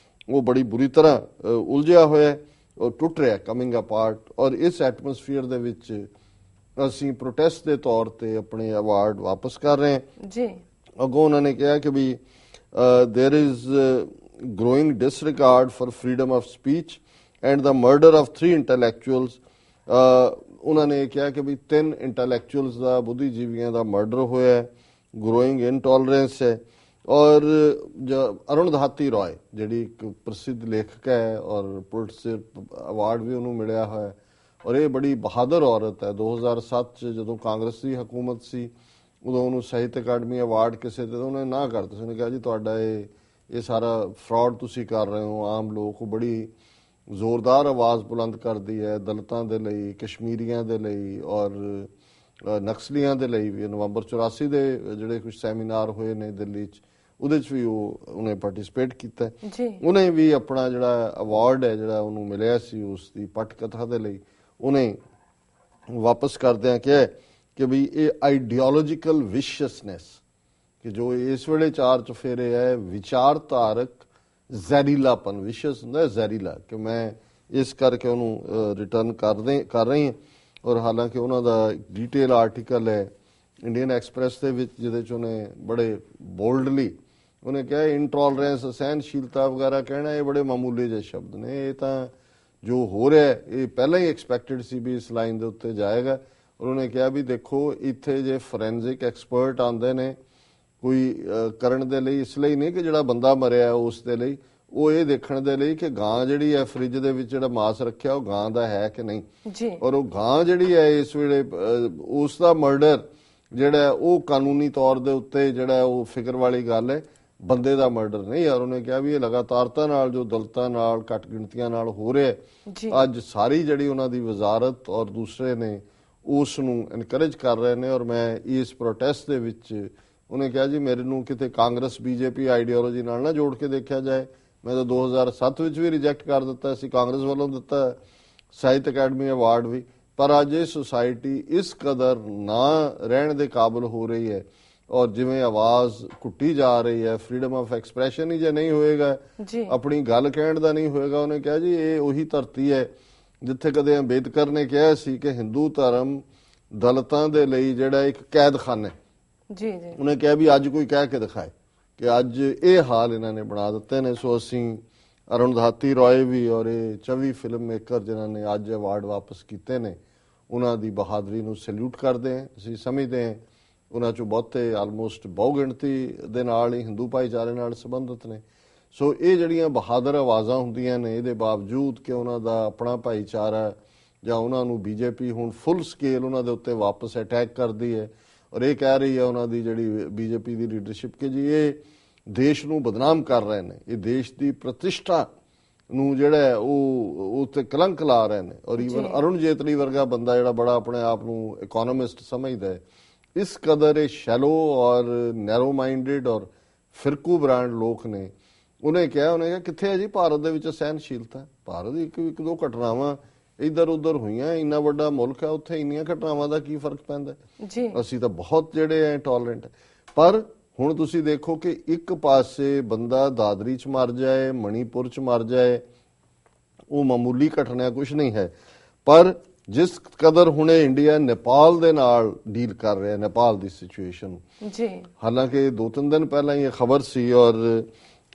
ਉਹ ਬੜੀ ਬੁਰੀ ਤਰ੍ਹਾਂ ਉਲਝਿਆ ਹੋਇਆ ਔਰ ਟੁੱਟ ਰਿਹਾ ਕਮਿੰਗ ਅਪਾਰਟ ਔਰ ਇਸ ਐਟਮੋਸਫੀਅਰ ਦੇ ਵਿੱਚ ਅਸੀਂ ਪ੍ਰੋਟੈਸਟ ਦੇ ਤੌਰ ਤੇ ਆਪਣੇ ਅਵਾਰਡ ਵਾਪਸ ਕਰ ਰਹੇ ਹਾਂ ਜੀ ਅੱਗੋਂ ਉਹਨਾਂ ਨੇ ਕਿਹਾ ਕਿ ਵੀ there is growing disregard for freedom of speech and the murder of 3 intellectuals ਉਹਨਾਂ ਨੇ ਕਿਹਾ ਕਿ ਵੀ 3 ਇੰਟੈਲੈਕਚੁਅਲਸ ਦਾ ਬੁੱਧੀਜੀਵੀਆਂ ਦਾ ਮਰਡਰ ਹੋਇਆ ਹੈ ਗਰੋਇੰਗ ਇਨਟੋਲਰੈਂਸ ਹੈ ਔਰ ਅਰੁਣ ਦਹਾਤੀ ਰਾਏ ਜਿਹੜੀ ਇੱਕ ਪ੍ਰਸਿੱਧ ਲੇਖਕ ਹੈ ਔਰ ਪੁਲਿਟਜ਼ਰ ਅਵਾਰਡ ਵੀ ਉਹਨੂੰ ਮਿਲਿਆ ਹੋਇਆ ਔਰ ਇਹ ਬੜੀ ਬਹਾਦਰ ਔਰਤ ਹੈ 2007 ਚ ਜਦੋਂ ਕਾਂਗਰਸ ਦੀ ਹਕੂਮਤ ਸੀ ਉਦੋਂ ਉਹਨੂੰ ਸਾਹਿਤ ਅਕਾਡਮੀ ਅਵਾਰਡ ਕਿਸੇ ਤੇ ਉਹਨੇ ਨਾ ਕਰਤਾ ਸੀ ਉਹਨੇ ਕਿਹਾ ਜੀ ਤੁਹਾਡਾ ਇਹ ਸਾਰਾ ਫਰਾਡ ਤੁਸੀਂ ਕਰ ਰਹੇ ਹੋ ਆਮ ਲੋਕ ਬੜੀ ਜ਼ੋਰਦਾਰ ਆਵਾਜ਼ ਬੁਲੰਦ ਕਰਦੀ ਹੈ ਦਲਿਤਾਂ ਦੇ ਲਈ ਕਸ਼ਮੀਰੀਆਂ ਦੇ ਲਈ ਔਰ ਨਕਸਲੀਆਂ ਦੇ ਲਈ ਵੀ ਨਵੰਬਰ 84 ਦੇ ਜਿਹੜੇ ਕੁਝ ਸੈਮੀਨਾਰ ਹੋਏ ਨੇ ਦਿੱਲੀ 'ਚ ਉਹਦੇ 'ਚ ਵੀ ਉਹਨੇ ਪਾਰਟਿਸਿਪੇਟ ਕੀਤਾ ਉਹਨੇ ਵੀ ਆਪਣਾ ਜਿਹੜਾ ਅਵਾਰਡ ਹੈ ਜਿਹੜਾ ਉਹਨੂੰ ਮਿਲਿਆ ਸੀ ਉਸ ਦੀ ਪਟ ਕਥਾ ਦੇ ਲਈ ਉਹਨੇ ਵਾਪਸ ਕਰਦਿਆਂ ਕਿਹਾ ਕਿ ਵੀ ਇਹ ਆਈਡੀਓਲੋਜੀਕਲ ਵਿਸ਼ੀਅਸਨੈਸ ਕਿ ਜੋ ਇਸ ਵੇਲੇ ਚਾਰ ਚਫੇਰੇ ਹੈ ਵਿਚਾਰਧਾਰਕ ਜ਼ਹਿਰੀਲਾਪਨ ਵਿਸ਼ੇਸ਼ ਹੁੰਦਾ ਜ਼ਹਿਰੀਲਾ ਕਿ ਮੈਂ ਇਸ ਕਰਕੇ ਉਹਨੂੰ ਰਿਟਰਨ ਕਰ ਰਹੀ ਹਾਂ ਔਰ ਹਾਲਾਂਕਿ ਉਹਨਾਂ ਦਾ ਡਿਟੇਲ ਆਰਟੀਕਲ ਹੈ ਇੰਡੀਅਨ ਐਕਸਪ੍ਰੈਸ ਦੇ ਵਿੱਚ ਜਿਹਦੇ 'ਚ ਉਹਨੇ ਬੜੇ ਬੋਲਡਲੀ ਉਹਨੇ ਕਿਹਾ ਇੰਟੋਲਰੈਂਸ ਸਹਿਨਸ਼ੀਲਤਾ ਵਗੈਰਾ ਕਹਿਣਾ ਇਹ ਬੜੇ ਮਾਮੂਲੀ ਜਿਹੇ ਸ਼ਬਦ ਨੇ ਇਹ ਤਾਂ ਜੋ ਹੋ ਰਿਹਾ ਇਹ ਪਹਿਲਾਂ ਹੀ ਐਕਸਪੈਕਟਡ ਸੀ ਵੀ ਇਸ ਲਾਈਨ ਦੇ ਉੱਤੇ ਜਾਏਗਾ ਔਰ ਉਹਨੇ ਕਿਹਾ ਵੀ ਦੇਖੋ ਇੱਥੇ ਜੇ ਫੋਰੈਂਸਿਕ ਐਕਸਪਰਟ ਆਉਂਦੇ ਨੇ ਕੋਈ ਕਰਨ ਦੇ ਲਈ ਇਸ ਲਈ ਨਹੀਂ ਕਿ ਜਿਹੜਾ ਬੰਦਾ ਮਰਿਆ ਉਸ ਦੇ ਲਈ ਉਹ ਇਹ ਦੇਖਣ ਦੇ ਲਈ ਕਿ ਗਾਂ ਜਿਹੜੀ ਹੈ ਫ੍ਰਿਜ ਦੇ ਵਿੱਚ ਜਿਹੜਾ ਮਾਸ ਰੱਖਿਆ ਉਹ ਗਾਂ ਦਾ ਹੈ ਕਿ ਨਹੀਂ ਜੀ ਔਰ ਉਹ ਗਾਂ ਜਿਹੜੀ ਹੈ ਇਸ ਵੇਲੇ ਉਸ ਦਾ ਮਰਡਰ ਜਿਹੜਾ ਉਹ ਕਾਨੂੰਨੀ ਤੌਰ ਦੇ ਉੱਤੇ ਜਿਹੜਾ ਉਹ ਫਿਕਰ ਵਾਲੀ ਗੱਲ ਹੈ ਬੰਦੇ ਦਾ ਮਰਡਰ ਨਹੀਂ ਯਾਰ ਉਹਨੇ ਕਿਹਾ ਵੀ ਇਹ ਲਗਾਤਾਰਤਾ ਨਾਲ ਜੋ ਦਲਤਾਂ ਨਾਲ ਘੱਟ ਗਿਣਤੀਆਂ ਨਾਲ ਹੋ ਰਿਹਾ ਅੱਜ ਸਾਰੀ ਜਿਹੜੀ ਉਹਨਾਂ ਦੀ ਵਜ਼ਾਰਤ ਔਰ ਦੂਸਰੇ ਨੇ ਉਸ ਨੂੰ ਐਨਕਰੇਜ ਕਰ ਰਹੇ ਨੇ ਔਰ ਮੈਂ ਇਸ ਪ੍ਰੋਟੈਸਟ ਦੇ ਵਿੱਚ ਉਹਨੇ ਕਿਹਾ ਜੀ ਮੇਰੇ ਨੂੰ ਕਿਤੇ ਕਾਂਗਰਸ ਬੀਜੇਪੀ ਆਈਡੀਓਲੋਜੀ ਨਾਲ ਨਾ ਜੋੜ ਕੇ ਦੇਖਿਆ ਜਾਏ ਮੈਂ ਤਾਂ 2007 ਵਿੱਚ ਵੀ ਰਿਜੈਕਟ ਕਰ ਦਿੱਤਾ ਸੀ ਕਾਂਗਰਸ ਵੱਲੋਂ ਦਿੱਤਾ ਸਾਹਿਤ ਅਕੈਡਮੀ ਅਵਾਰਡ ਵੀ ਪਰ ਅੱਜ ਇਹ ਸੁਸਾਇਟੀ ਇਸ ਕਦਰ ਨਾ ਰਹਿਣ ਦੇ ਕਾਬਿਲ ਹੋ ਰਹੀ ਹੈ ਔਰ ਜਿਵੇਂ ਆਵਾਜ਼ ਘੁੱਟੀ ਜਾ ਰਹੀ ਹੈ ਫਰੀडम ਆਫ ਐਕਸਪ੍ਰੈਸ਼ਨ ਹੀ ਜੇ ਨਹੀਂ ਹੋਏਗਾ ਆਪਣੀ ਗੱਲ ਕਹਿਣ ਦਾ ਨਹੀਂ ਹੋਏਗਾ ਉਹਨੇ ਕਿਹਾ ਜੀ ਇਹ ਉਹੀ ਧਰਤੀ ਹੈ ਜਿੱਥੇ ਕਦੇ ਅੰਬੇਦਕਰ ਨੇ ਕਿਹਾ ਸੀ ਕਿ ਹਿੰਦੂ ਧਰਮ ਦਲਿਤਾਂ ਦੇ ਲਈ ਜਿਹੜਾ ਇੱਕ ਕੈਦਖਾਨਾ ਹੈ ਜੀ ਉਹਨੇ ਕਿਹਾ ਵੀ ਅੱਜ ਕੋਈ ਕਹਿ ਕੇ ਦਿਖਾਏ ਕਿ ਅੱਜ ਇਹ ਹਾਲ ਇਹਨਾਂ ਨੇ ਬਣਾ ਦਿੱਤੇ ਨੇ ਸੋ ਅਸੀਂ ਅਰੁਣ ਦਹਾਤੀ ਰਾਏ ਵੀ ਔਰ ਇਹ 24 ਫਿਲਮ ਮੇਕਰ ਜਿਨ੍ਹਾਂ ਨੇ ਅੱਜ ਅਵਾਰਡ ਵਾਪਸ ਕੀਤੇ ਨੇ ਉਹਨਾਂ ਦੀ ਬਹਾਦਰੀ ਨੂੰ ਸੈਲੂਟ ਕਰਦੇ ਹਾਂ ਅਸੀਂ ਸਮਝਦੇ ਹਾਂ ਉਹਨਾਂ ਚੋਂ ਬਹੁਤੇ ਆਲਮੋਸਟ ਬਹੁ ਗਿਣਤੀ ਦੇ ਨਾਲ ਹੀ ਹਿੰਦੂ ਭਾਈਚਾਰੇ ਨਾਲ ਸੰਬੰਧਿਤ ਨੇ ਸੋ ਇਹ ਜਿਹੜੀਆਂ ਬਹਾਦਰ ਆਵਾਜ਼ਾਂ ਹੁੰਦੀਆਂ ਨੇ ਇਹਦੇ ਬਾਵਜੂਦ ਕਿ ਉਹਨਾਂ ਦਾ ਆਪਣਾ ਭਾਈਚਾਰਾ ਜਾਂ ਉਹਨਾਂ ਨੂੰ ਬੀਜੇਪੀ ਹੁਣ ਫੁੱਲ ਸਕੇਲ ਉਹਨਾਂ ਦੇ ਉੱਤੇ ਵਾਪਸ ਅਟੈਕ ਕਰਦੀ ਹੈ ਔਰ ਇਹ ਕਹਿ ਰਹੀ ਹੈ ਉਹਨਾਂ ਦੀ ਜਿਹੜੀ ਬੀਜੇਪੀ ਦੀ ਲੀਡਰਸ਼ਿਪ ਕਿ ਜੀ ਇਹ ਦੇਸ਼ ਨੂੰ ਬਦਨਾਮ ਕਰ ਰਹੇ ਨੇ ਇਹ ਦੇਸ਼ ਦੀ ਪ੍ਰਤਿਸ਼ਠਾ ਨੂੰ ਜਿਹੜਾ ਉਹ ਉੱਤੇ ਕਲੰਕ ਲਾ ਰਹੇ ਨੇ ਔਰ ਈਵਨ ਅਰੁਣ ਜੇਤਲੀ ਵਰਗਾ ਬੰਦਾ ਜਿਹੜਾ ਬੜਾ ਆਪਣੇ ਆਪ ਨੂੰ ਇਕਨੋਮਿਸਟ ਸਮਝਦਾ ਹੈ ਇਸ ਕਦਰ ਇਹ ਸ਼ੈਲੋ ਔਰ ਨੈਰੋ ਮਾਈਂਡਡ ਔਰ ਫਿਰਕੂ ਬ੍ਰਾਂਡ ਲੋਕ ਨੇ ਉਹਨੇ ਕਿਹਾ ਕਿੱਥੇ ਹੈ ਜੀ ਭਾਰਤ ਦੇ ਵਿੱਚ ਸਹਿਨਸ਼ੀਲਤਾ ਭਾਰਤ ਦੀ ਇੱਕ ਦੋ ਘਟਨਾਵਾਂ ਇੱਧਰ ਉੱਧਰ ਹੋਈਆਂ ਇੰਨਾ ਵੱਡਾ ਮੁਲਕ ਹੈ ਉੱਥੇ ਇੰਨੀਆਂ ਘਟਨਾਵਾਂ ਦਾ ਕੀ ਫਰਕ ਪੈਂਦਾ ਅਸੀਂ ਤਾਂ ਬਹੁਤ ਜਿਹੜੇ ਐ ਟੋਲਰੈਂਟ ਪਰ ਹੁਣ ਤੁਸੀਂ ਦੇਖੋ ਕਿ ਇੱਕ ਪਾਸੇ ਬੰਦਾ ਦਾਦਰੀ 'ਚ ਮਰ ਜਾਏ ਮਣੀਪੁਰ 'ਚ ਮਰ ਜਾਏ ਉਹ ਮਾਮੂਲੀ ਘਟਨਾ ਕੁਝ ਨਹੀਂ ਹੈ ਪਰ ਜਿਸ ਕਦਰ ਹੁਣੇ ਇੰਡੀਆ ਨੇਪਾਲ ਦੇ ਨਾਲ ਡੀਲ ਕਰ ਰਿਹਾ ਨੇਪਾਲ ਦੀ ਸਿਚੁਏਸ਼ਨ ਹਾਲਾਂਕਿ 2-3 ਦਿਨ ਪਹਿਲਾਂ ਇਹ ਖਬਰ ਸੀ ਔਰ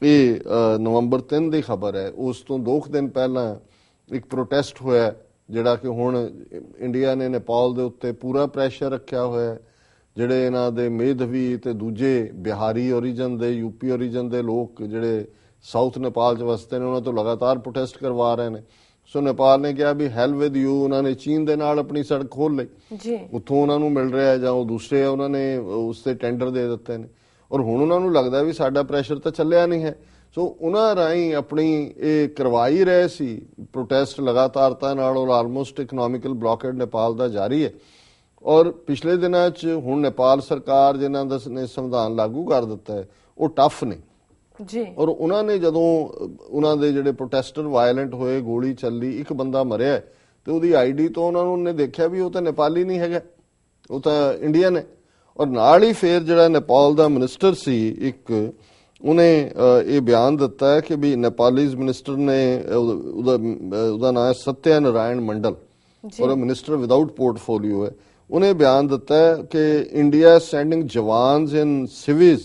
ਇਹ ਨਵੰਬਰ 3 ਦੀ ਖਬਰ ਹੈ ਉਸ ਤੋਂ 2 ਦਿਨ ਪਹਿਲਾਂ ਇੱਕ ਪ੍ਰੋਟੈਸਟ ਹੋਇਆ ਜਿਹੜਾ ਕਿ ਹੁਣ ਇੰਡੀਆ ਨੇ ਨੇਪਾਲ ਦੇ ਉੱਤੇ ਪੂਰਾ ਪ੍ਰੈਸ਼ਰ ਰੱਖਿਆ ਹੋਇਆ ਹੈ। ਜਿਹੜੇ ਇਹਨਾਂ ਦੇ ਮੇਧਵੀ ਤੇ ਦੂਜੇ ਬਿਹਾਰੀ ਓਰੀਜਨ ਦੇ, ਯੂਪੀ ਓਰੀਜਨ ਦੇ ਲੋਕ ਜਿਹੜੇ ਸਾਊਥ ਨੇਪਾਲ 'ਚ ਵਸਦੇ ਨੇ, ਉਹਨਾਂ ਤੋਂ ਲਗਾਤਾਰ ਪ੍ਰੋਟੈਸਟ ਕਰਵਾ ਰਹੇ ਨੇ। ਸੋ ਨੇਪਾਲ ਨੇ ਕਿਹਾ ਵੀ ਹੈਲ ਵਿਦ ਯੂ, ਉਹਨਾਂ ਨੇ ਚੀਨ ਦੇ ਨਾਲ ਆਪਣੀ ਸੜਕ ਖੋਲ ਲਈ ਜੀ, ਉੱਥੋਂ ਉਹਨਾਂ ਨੂੰ ਮਿਲ ਰਿਹਾ ਜਾਂ ਉਹ ਦੂਸਰੇ ਆ, ਉਹਨਾਂ ਨੇ ਉਸ ਤੇ ਟੈਂਡਰ ਦੇ ਦਿੱਤੇ ਨੇ। ਔਰ ਹੁਣ ਉਹਨਾਂ ਨੂੰ ਲੱਗਦਾ ਵੀ ਸਾਡਾ ਪ੍ਰੈਸ਼ਰ ਤਾਂ ਚੱਲਿਆ ਨਹੀਂ ਹੈ, ਸੋ ਉਹਨਾਂ ਰਾਹੀਂ ਆਪਣੀ ਇਹ ਕਰਵਾਈ ਰਹੇ ਸੀ ਪ੍ਰੋਟੈਸਟ ਲਗਾਤਾਰਤਾ ਨਾਲ। ਔਰ ਆਲਮੋਸਟ ਇਕਨੋਮਿਕਲ ਬਲੌਕੇਡ ਨੇਪਾਲ ਦਾ ਜਾਰੀ ਹੈ। ਔਰ ਪਿਛਲੇ ਦਿਨਾਂ 'ਚ ਹੁਣ ਨੇਪਾਲ ਸਰਕਾਰ ਜਿਨ੍ਹਾਂ ਦਾ ਨੇ ਸੰਵਿਧਾਨ ਲਾਗੂ ਕਰ ਦਿੱਤਾ ਹੈ, ਉਹ ਟਫ ਨੇ ਜੀ। ਔਰ ਉਹਨਾਂ ਨੇ ਜਦੋਂ ਉਹਨਾਂ ਦੇ ਜਿਹੜੇ ਪ੍ਰੋਟੈਸਟਰ ਵਾਇਲੈਂਟ ਹੋਏ, ਗੋਲੀ ਚੱਲੀ, ਇੱਕ ਬੰਦਾ ਮਰਿਆ ਤੇ ਉਹਦੀ ਆਈਡੀ ਤੋਂ ਉਹਨਾਂ ਨੂੰ ਨੇ ਦੇਖਿਆ ਵੀ ਉਹ ਤਾਂ ਨੇਪਾਲੀ ਨਹੀਂ ਹੈਗਾ, ਉਹ ਤਾਂ ਇੰਡੀਅਨ ਹੈ। ਔਰ ਨਾਲ ਹੀ ਫੇਰ ਜਿਹੜਾ ਨੇਪਾਲ ਦਾ ਮਿਨਿਸਟਰ ਸੀ ਇੱਕ, ਉਹਨੇ ਇਹ ਬਿਆਨ ਦਿੱਤਾ ਹੈ ਕਿ ਵੀ ਨੇਪਾਲੀਜ਼ ਮਿਨਿਸਟਰ ਨੇ, ਉਹਦਾ ਨਾਮ ਹੈ ਸਤਿਆ ਨਾਰਾਇਣ ਮੰਡਲ, ਔਰ ਮਿਨਿਸਟਰ ਵਿਦਆਊਟ ਪੋਰਟਫੋਲੀਓ ਹੈ। ਉਹਨੇ ਬਿਆਨ ਦਿੱਤਾ ਹੈ ਕਿ ਇੰਡੀਆ ਸੈਂਡਿੰਗ ਜਵਾਨਸ ਇਨ ਸਿਵਿਜ਼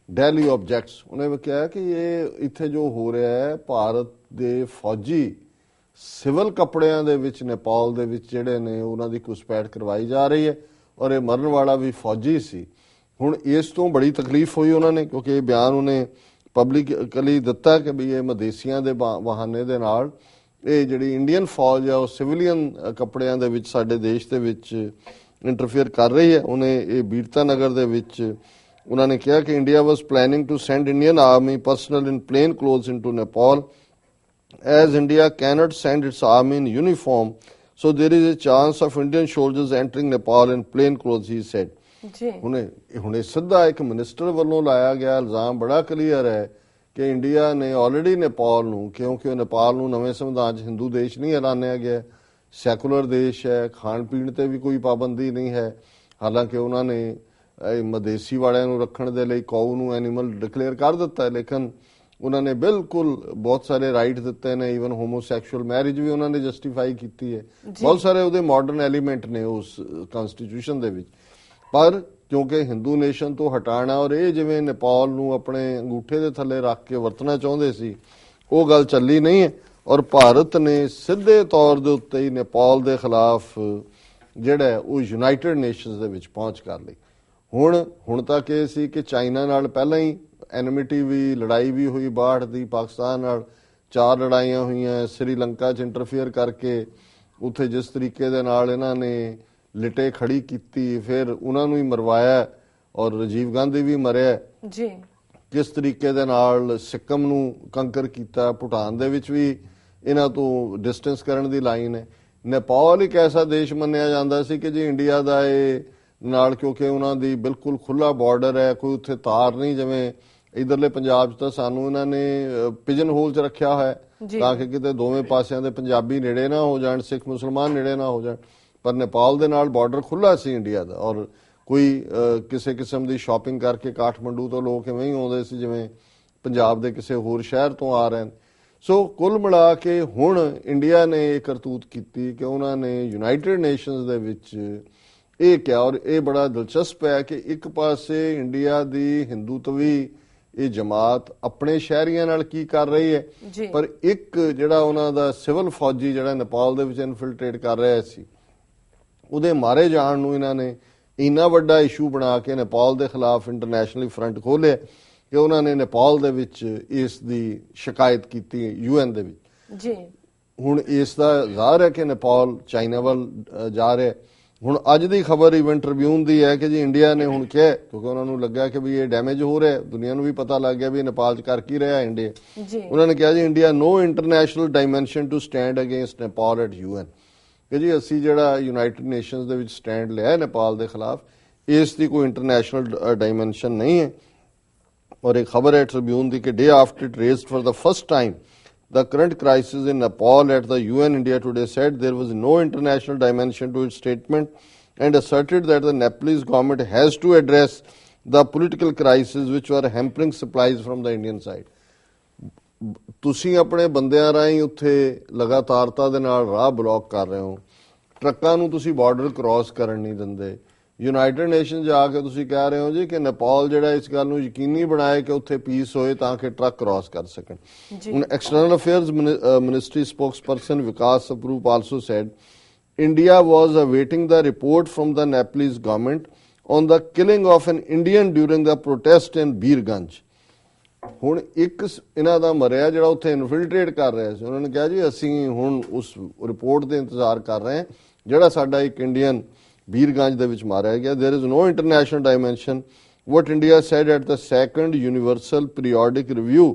ਡੈਲੀ ਆਬਜੈਕਟਸ। ਉਹਨੇ ਕਿਹਾ ਕਿ ਇਹ ਇੱਥੇ ਜੋ ਹੋ ਰਿਹਾ ਹੈ, ਭਾਰਤ ਦੇ ਫੌਜੀ ਸਿਵਲ ਕੱਪੜਿਆਂ ਦੇ ਵਿੱਚ ਨੇਪਾਲ ਦੇ ਵਿੱਚ ਜਿਹੜੇ ਨੇ ਉਹਨਾਂ ਦੀ ਘੁਸਪੈਠ ਕਰਵਾਈ ਜਾ ਰਹੀ ਹੈ, ਔਰ ਇਹ ਮਰਨ ਵਾਲਾ ਵੀ ਫੌਜੀ ਸੀ। ਹੁਣ ਇਸ ਤੋਂ ਬੜੀ ਤਕਲੀਫ ਹੋਈ ਉਹਨਾਂ ਨੇ, ਕਿਉਂਕਿ ਇਹ ਬਿਆਨ ਉਹਨੇ ਪਬਲਿਕਲੀ ਦਿੱਤਾ ਕਿ ਵੀ ਇਹ ਮਦੇਸੀਆਂ ਦੇ ਬਹਾਨੇ ਦੇ ਨਾਲ ਇਹ ਜਿਹੜੀ ਇੰਡੀਅਨ ਫੌਜ ਆ ਉਹ ਸਿਵਲੀਅਨ ਕੱਪੜਿਆਂ ਦੇ ਵਿੱਚ ਸਾਡੇ ਦੇਸ਼ ਦੇ ਵਿੱਚ ਇੰਟਰਫੇਅਰ ਕਰ ਰਹੀ ਹੈ। ਉਹਨੇ ਇਹ ਬੀਰਤਾ ਨਗਰ ਦੇ ਵਿੱਚ ਉਹਨਾਂ ਨੇ ਕਿਹਾ ਕਿ India was planning to send Indian army personnel in plain clothes into Nepal as India cannot send its army in uniform, so there is a chance of Indian soldiers entering Nepal in plain clothes, he said. ਜੀ, ਹੁਣੇ ਸਿੱਧਾ ਇੱਕ minister ਵੱਲੋਂ ਲਾਇਆ ਗਿਆ ਇਲਜ਼ਾਮ ਬੜਾ clear ਹੈ ਕਿ ਇੰਡੀਆ ਨੇ ਆਲਰੇਡੀ ਨੇਪਾਲ ਨੂੰ, ਕਿਉਂਕਿ ਨੇਪਾਲ ਨੂੰ ਨਵੇਂ ਸੰਵਿਧਾਨ 'ਚ ਹਿੰਦੂ ਦੇਸ਼ ਨਹੀਂ ਐਲਾਨਿਆ ਗਿਆ, ਸੈਕੂਲਰ ਦੇਸ਼ ਹੈ, ਖਾਣ ਪੀਣ ਤੇ ਵੀ ਕੋਈ ਪਾਬੰਦੀ ਨਹੀਂ ਹੈ। ਹਾਲਾਂਕਿ ਉਹਨਾਂ ਨੇ ਮਦੇਸੀ ਵਾਲਿਆਂ ਨੂੰ ਰੱਖਣ ਦੇ ਲਈ ਕਾਊ ਨੂੰ ਐਨੀਮਲ ਡਿਕਲੇਅਰ ਕਰ ਦਿੱਤਾ ਹੈ, ਲੇਕਿਨ ਉਹਨਾਂ ਨੇ ਬਿਲਕੁਲ ਬਹੁਤ ਸਾਰੇ ਰਾਈਟ ਦਿੱਤੇ ਨੇ। ਈਵਨ ਹੋਮੋਸੈਕਸ਼ੂਅਲ ਮੈਰਿਜ ਵੀ ਉਹਨਾਂ ਨੇ ਜਸਟੀਫਾਈ ਕੀਤੀ ਹੈ। ਬਹੁਤ ਸਾਰੇ ਉਹਦੇ ਮਾਡਰਨ ਐਲੀਮੈਂਟ ਨੇ ਉਸ ਕਨਸਟੀਟਿਊਸ਼ਨ ਦੇ ਵਿੱਚ। ਪਰ ਕਿਉਂਕਿ ਹਿੰਦੂ ਨੇਸ਼ਨ ਤੋਂ ਹਟਾਣਾ ਔਰ ਇਹ ਜਿਵੇਂ ਨੇਪਾਲ ਨੂੰ ਆਪਣੇ ਅੰਗੂਠੇ ਦੇ ਥੱਲੇ ਰੱਖ ਕੇ ਵਰਤਣਾ ਚਾਹੁੰਦੇ ਸੀ, ਉਹ ਗੱਲ ਚੱਲੀ ਨਹੀਂ ਹੈ। ਔਰ ਭਾਰਤ ਨੇ ਸਿੱਧੇ ਤੌਰ ਦੇ ਉੱਤੇ ਹੀ ਨੇਪਾਲ ਦੇ ਖਿਲਾਫ ਜਿਹੜਾ ਉਹ ਯੂਨਾਈਟਿਡ ਨੇਸ਼ਨਸ ਦੇ ਵਿੱਚ ਪਹੁੰਚ ਕਰ ਲਈ। ਹੁਣ ਤੱਕ ਇਹ ਸੀ ਕਿ ਚਾਈਨਾ ਨਾਲ ਪਹਿਲਾਂ ਹੀ ਐਨਮਿਟੀ ਵੀ, ਲੜਾਈ ਵੀ ਹੋਈ 62 ਦੀ, ਪਾਕਿਸਤਾਨ ਨਾਲ 4 ਲੜਾਈਆਂ ਹੋਈਆਂ, ਸ੍ਰੀਲੰਕਾ 'ਚ ਇੰਟਰਫੇਅਰ ਕਰਕੇ ਉੱਥੇ ਜਿਸ ਤਰੀਕੇ ਦੇ ਨਾਲ ਇਹਨਾਂ ਨੇ ਲਿਟੇ ਖੜੀ ਕੀਤੀ, ਫਿਰ ਉਹਨਾਂ ਨੂੰ ਹੀ ਮਰਵਾਇਆ ਔਰ ਰਾਜੀਵ ਗਾਂਧੀ ਵੀ ਮਰਿਆ ਜੀ। ਕਿਸ ਤਰੀਕੇ ਦੇ ਨਾਲ ਸਿੱਕਮ ਨੂੰ ਕੰਕਰ ਕੀਤਾ, ਭੂਟਾਨ ਦੇ ਵਿੱਚ ਵੀ ਇਹਨਾਂ ਤੋਂ ਡਿਸਟੈਂਸ ਕਰਨ ਦੀ ਲਾਈਨ ਹੈ। ਨੇਪਾਲ ਇੱਕ ਐਸਾ ਦੇਸ਼ ਮੰਨਿਆ ਜਾਂਦਾ ਸੀ ਕਿ ਜੇ ਇੰਡੀਆ ਦਾ ਇਹ ਨਾਲ, ਕਿਉਂਕਿ ਉਹਨਾਂ ਦੀ ਬਿਲਕੁਲ ਖੁੱਲਾ ਬਾਰਡਰ ਹੈ, ਕੋਈ ਉੱਥੇ ਤਾਰ ਨਹੀਂ, ਜਿਵੇਂ ਇਧਰਲੇ ਪੰਜਾਬ 'ਚ ਤਾਂ ਸਾਨੂੰ ਇਹਨਾਂ ਨੇ ਪਿਜਨ ਹੋਲ 'ਚ ਰੱਖਿਆ ਹੋਇਆ ਤਾਂ ਕਿ ਕਿਤੇ ਦੋਵੇਂ ਪਾਸਿਆਂ ਦੇ ਪੰਜਾਬੀ ਨੇੜੇ ਨਾ ਹੋ ਜਾਣ, ਸਿੱਖ ਮੁਸਲਮਾਨ ਨੇੜੇ ਨਾ ਹੋ ਜਾਣ। ਪਰ ਨੇਪਾਲ ਦੇ ਨਾਲ ਬਾਰਡਰ ਖੁੱਲਾ ਸੀ ਇੰਡੀਆ ਦਾ, ਔਰ ਕੋਈ ਕਿਸੇ ਕਿਸਮ ਦੀ ਸ਼ਾਪਿੰਗ ਕਰਕੇ ਕਾਠਮੰਡੂ ਤੋਂ ਲੋਕ ਇਵੇਂ ਹੀ ਆਉਂਦੇ ਸੀ ਜਿਵੇਂ ਪੰਜਾਬ ਦੇ ਕਿਸੇ ਹੋਰ ਸ਼ਹਿਰ ਤੋਂ ਆ ਰਹੇ ਨੇ। ਸੋ ਕੁੱਲ ਮਿਲਾ ਕੇ ਹੁਣ ਇੰਡੀਆ ਨੇ ਇਹ ਕਰਤੂਤ ਕੀਤੀ ਕਿ ਉਹਨਾਂ ਨੇ ਯੂਨਾਈਟਿਡ ਨੇਸ਼ਨਸ ਦੇ ਵਿੱਚ ਇਹ ਕਿਹਾ, ਔਰ ਇਹ ਬੜਾ ਦਿਲਚਸਪ ਹੈ ਕਿ ਇੱਕ ਪਾਸੇ ਇੰਡੀਆ ਦੀ ਹਿੰਦੂਤਵੀ ਇਹ ਜਮਾਤ ਆਪਣੇ ਸ਼ਹਿਰੀਆਂ ਨਾਲ ਕੀ ਕਰ ਰਹੀ ਹੈ, ਪਰ ਇੱਕ ਜਿਹੜਾ ਉਹਨਾਂ ਦਾ ਸਿਵਲ ਫੌਜੀ ਜਿਹੜਾ ਨੇਪਾਲ ਦੇ ਵਿੱਚ ਇਨਫਿਲਟ੍ਰੇਟ ਕਰ ਰਿਹਾ ਸੀ, ਉਹਦੇ ਮਾਰੇ ਜਾਣ ਨੂੰ ਇਹਨਾਂ ਨੇ ਇੰਨਾ ਵੱਡਾ ਇਸ਼ੂ ਬਣਾ ਕੇ ਨੇਪਾਲ ਦੇ ਖਿਲਾਫ ਇੰਟਰਨੈਸ਼ਨਲੀ ਫਰੰਟ ਖੋਲ੍ਹਿਆ ਕਿ ਉਹਨਾਂ ਨੇ ਨੇਪਾਲ ਦੇ ਵਿੱਚ ਇਸ ਦੀ ਸ਼ਿਕਾਇਤ ਕੀਤੀ UN ਦੇ ਵਿੱਚ ਜੀ। ਹੁਣ ਇਸ ਦਾ ਜ਼ਾਹਰ ਹੈ ਕਿ ਨੇਪਾਲ ਚਾਈਨਾ ਵੱਲ ਜਾ ਰਿਹਾ। ਹੁਣ ਅੱਜ ਦੀ ਖਬਰ ਇਵਨ ਟ੍ਰਿਬਿਊਨ ਦੀ ਹੈ ਕਿ ਜੀ ਇੰਡੀਆ ਨੇ ਹੁਣ ਕਿਹਾ, ਕਿਉਂਕਿ ਉਹਨਾਂ ਨੂੰ ਲੱਗਾ ਕਿ ਵੀ ਇਹ ਡੈਮੇਜ ਹੋ ਰਿਹਾ, ਦੁਨੀਆ ਨੂੰ ਵੀ ਪਤਾ ਲੱਗ ਗਿਆ ਵੀ ਨੇਪਾਲ 'ਚ ਕਰ ਕੀ ਰਿਹਾ ਇੰਡੀਆ, ਉਹਨਾਂ ਨੇ ਕਿਹਾ ਜੀ India no international dimension to stand against Nepal at UN, ਕਿ ਜੀ ਅਸੀਂ ਜਿਹੜਾ ਯੂਨਾਈਟਿਡ ਨੇਸ਼ਨਸ ਦੇ ਵਿੱਚ ਸਟੈਂਡ ਲਿਆ ਨੇਪਾਲ ਦੇ ਖਿਲਾਫ, ਇਸ ਦੀ ਕੋਈ ਇੰਟਰਨੈਸ਼ਨਲ ਡਾਇਮੈਂਸ਼ਨ ਨਹੀਂ ਹੈ। ਔਰ ਇੱਕ ਖਬਰ ਹੈ ਟ੍ਰਿਬਿਊਨ ਦੀ ਕਿ day after it raised for the first time the current crisis in Nepal at the UN, India today said there was no international dimension to its statement and asserted that the Nepalese government has to address the political crisis which were hampering supplies from the Indian side. ਤੁਸੀਂ ਆਪਣੇ ਬੰਦਿਆਂ ਰਾਹੀਂ ਉੱਥੇ ਲਗਾਤਾਰਤਾ ਦੇ ਨਾਲ ਰਾਹ block ਕਰ ਰਹੇ ਹੋ, ਟਰੱਕਾਂ ਨੂੰ ਤੁਸੀਂ ਬਾਰਡਰ ਕ੍ਰਾਸ ਕਰਨ ਨਹੀਂ ਦਿੰਦੇ, ਯੂਨਾਈਟਿਡ ਨੇਸ਼ਨ ਜਾ ਕੇ ਤੁਸੀਂ ਕਹਿ ਰਹੇ ਹੋ ਜੀ ਕਿ ਨੇਪਾਲ ਜਿਹੜਾ ਇਸ ਗੱਲ ਨੂੰ ਯਕੀਨੀ ਬਣਾਏ ਕਿ ਉੱਥੇ ਪੀਸ ਹੋਏ ਤਾਂ ਕਿ ਟਰੱਕ ਕ੍ਰਾਸ ਕਰ ਸਕਣ। ਹੁਣ external affairs ministry spokesperson Vikas Swarup also said India was awaiting the report from the Nepalese government on the killing of an Indian during the protest in Birganj. ਹੁਣ ਇੱਕ ਇਹਨਾਂ ਦਾ ਮਰਿਆ ਜਿਹੜਾ ਉੱਥੇ ਇਨਫਿਲਟ੍ਰੇਟ ਕਰ ਰਿਹਾ ਸੀ, ਉਹਨਾਂ ਨੇ ਕਿਹਾ ਜੀ ਅਸੀਂ ਹੁਣ ਉਸ ਰਿਪੋਰਟ ਦੇ ਇੰਤਜ਼ਾਰ ਕਰ ਰਹੇ ਹਾਂ ਜਿਹੜਾ ਸਾਡਾ ਇੱਕ ਇੰਡੀਅਨ ਬੀਰਗੰਜ ਦੇ ਵਿੱਚ ਮਾਰਿਆ ਗਿਆ। There is no international dimension. What India said at the second universal periodic review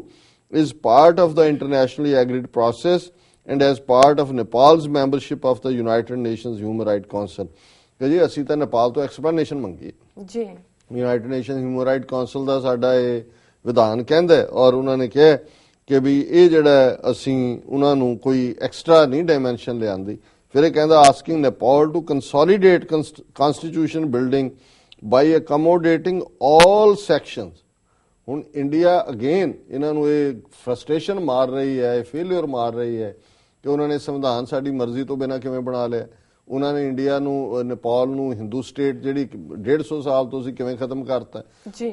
is part of the internationally agreed process and as part of Nepal's membership of the United Nations Human Rights Council. ਕਿ ਜੀ ਅਸੀਂ ਤਾਂ ਨੇਪਾਲ ਤੋਂ explanation ਮੰਗੀ ਜੀ। United Nation Human Right Council ਦਾ ਸਾਡਾ ਇਹ ਵਿਧਾਨ ਕਹਿੰਦਾ ਔਰ ਉਹਨਾਂ ਨੇ ਕਿਹਾ ਕਿ ਵੀ ਇਹ ਜਿਹੜਾ ਅਸੀਂ ਉਹਨਾਂ ਨੂੰ ਕੋਈ ਐਕਸਟਰਾ ਨਹੀਂ ਡਾਇਮੈਂਸ਼ਨ ਲਿਆਂਦੀ। ਫਿਰ ਇਹ ਕਹਿੰਦਾ asking Nepal to consolidate constitution building by accommodating all sections. ਹੁਣ ਇੰਡੀਆ ਅਗੇਨ ਇਹਨਾਂ ਨੂੰ ਇਹ ਫਰਸਟ੍ਰੇਸ਼ਨ ਮਾਰ ਰਹੀ ਹੈ, ਇਹ ਫੇਲਿਅਰ ਮਾਰ ਰਹੀ ਹੈ ਕਿ ਉਹਨਾਂ ਨੇ ਸੰਵਿਧਾਨ ਸਾਡੀ ਮਰਜ਼ੀ ਤੋਂ ਬਿਨਾਂ ਕਿਵੇਂ ਬਣਾ ਲਿਆ। ਉਹਨਾਂ ਨੇ ਇੰਡੀਆ ਨੂੰ ਨੇਪਾਲ ਨੂੰ ਹਿੰਦੂ ਸਟੇਟ ਜਿਹੜੀ 150 ਸਾਲ ਤੋਂ ਸੀ ਕਿਵੇਂ ਖਤਮ ਕਰਤਾ।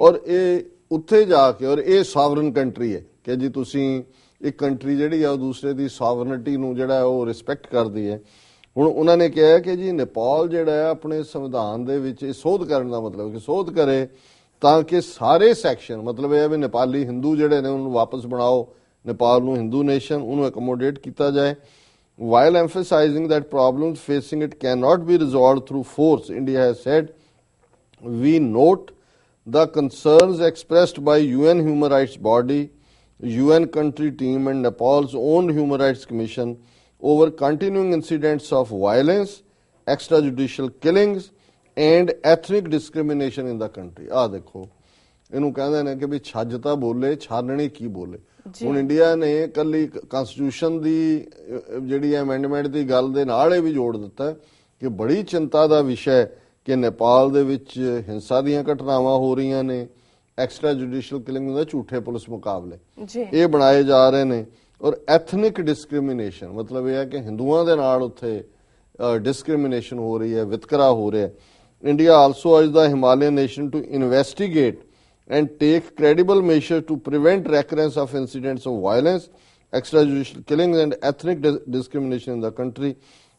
ਔਰ ਇਹ ਉੱਥੇ ਜਾ ਕੇ ਔਰ ਇਹ ਸੋਵਰਨ ਕੰਟਰੀ ਹੈ ਕਿ ਜੀ ਤੁਸੀਂ ਇੱਕ ਕੰਟਰੀ ਜਿਹੜੀ ਆ ਉਹ ਦੂਸਰੇ ਦੀ ਸੋਵਰਨਿਟੀ ਨੂੰ ਜਿਹੜਾ ਉਹ ਰਿਸਪੈਕਟ ਕਰਦੀ ਹੈ। ਹੁਣ ਉਹਨਾਂ ਨੇ ਕਿਹਾ ਕਿ ਜੀ ਨੇਪਾਲ ਜਿਹੜਾ ਹੈ ਆਪਣੇ ਸੰਵਿਧਾਨ ਦੇ ਵਿੱਚ ਇਹ ਸੋਧ ਕਰਨ ਦਾ ਮਤਲਬ ਕਿ ਸੋਧ ਕਰੇ ਤਾਂ ਕਿ ਸਾਰੇ ਸੈਕਸ਼ਨ ਮਤਲਬ ਇਹ ਹੈ ਵੀ ਨੇਪਾਲੀ ਹਿੰਦੂ ਜਿਹੜੇ ਨੇ ਉਹਨੂੰ ਵਾਪਸ ਬਣਾਓ, ਨੇਪਾਲ ਨੂੰ ਹਿੰਦੂ ਨੇਸ਼ਨ ਉਹਨੂੰ ਅਕਮੋਡੇਟ ਕੀਤਾ ਜਾਏ। While emphasizing that problems facing it cannot be resolved through force, India has said, we note the concerns expressed by UN Human Rights Body, UN country team and Nepal's own Human Rights Commission over continuing incidents of violence, extrajudicial killings and ethnic discrimination in the country. ਆਹ ਦੇਖੋ ਇਹਨੂੰ ਕਹਿੰਦੇ ਨੇ ਕਿ ਵੀ ਛੱਜ ਤਾਂ ਬੋਲੇ ਛਾਨਣੀ ਕੀ ਬੋਲੇ। ਹੁਣ ਇੰਡੀਆ ਨੇ ਕੱਲੀ ਕਨਸਟੀਟਿਊਸ਼ਨ ਦੀ ਜਿਹੜੀ ਅਮੈਂਡਮੈਂਟ ਦੀ ਗੱਲ ਦੇ ਨਾਲ ਇਹ ਵੀ ਜੋੜ ਦਿੱਤਾ ਕਿ ਬੜੀ ਚਿੰਤਾ ਦਾ ਵਿਸ਼ਾ ਹੈ ਕਿ ਨੇਪਾਲ ਦੇ ਵਿੱਚ ਹਿੰਸਾ ਦੀਆਂ ਘਟਨਾਵਾਂ ਹੋ ਰਹੀਆਂ ਨੇ, ਐਕਸਟਰਾ ਜੁਡੀਸ਼ੀਅਲ ਕਿਲਿੰਗ ਦੇ ਝੂਠੇ ਪੁਲਿਸ ਮੁਕਾਬਲੇ ਇਹ ਬਣਾਏ ਜਾ ਰਹੇ ਨੇ ਔਰ ਐਥਨਿਕ ਡਿਸਕ੍ਰਿਮੀਨੇਸ਼ਨ ਮਤਲਬ ਇਹ ਹੈ ਕਿ ਹਿੰਦੂਆਂ ਦੇ ਨਾਲ ਉੱਥੇ ਡਿਸਕ੍ਰਿਮੀਨੇਸ਼ਨ ਹੋ ਰਹੀ ਹੈ, ਵਿਤਕਰਾ ਹੋ ਰਿਹਾ ਹੈ। India also urge the Himalayan nation to investigate and take credible measures to prevent recurrence of incidents of violence, extrajudicial killings and ethnic discrimination in the country.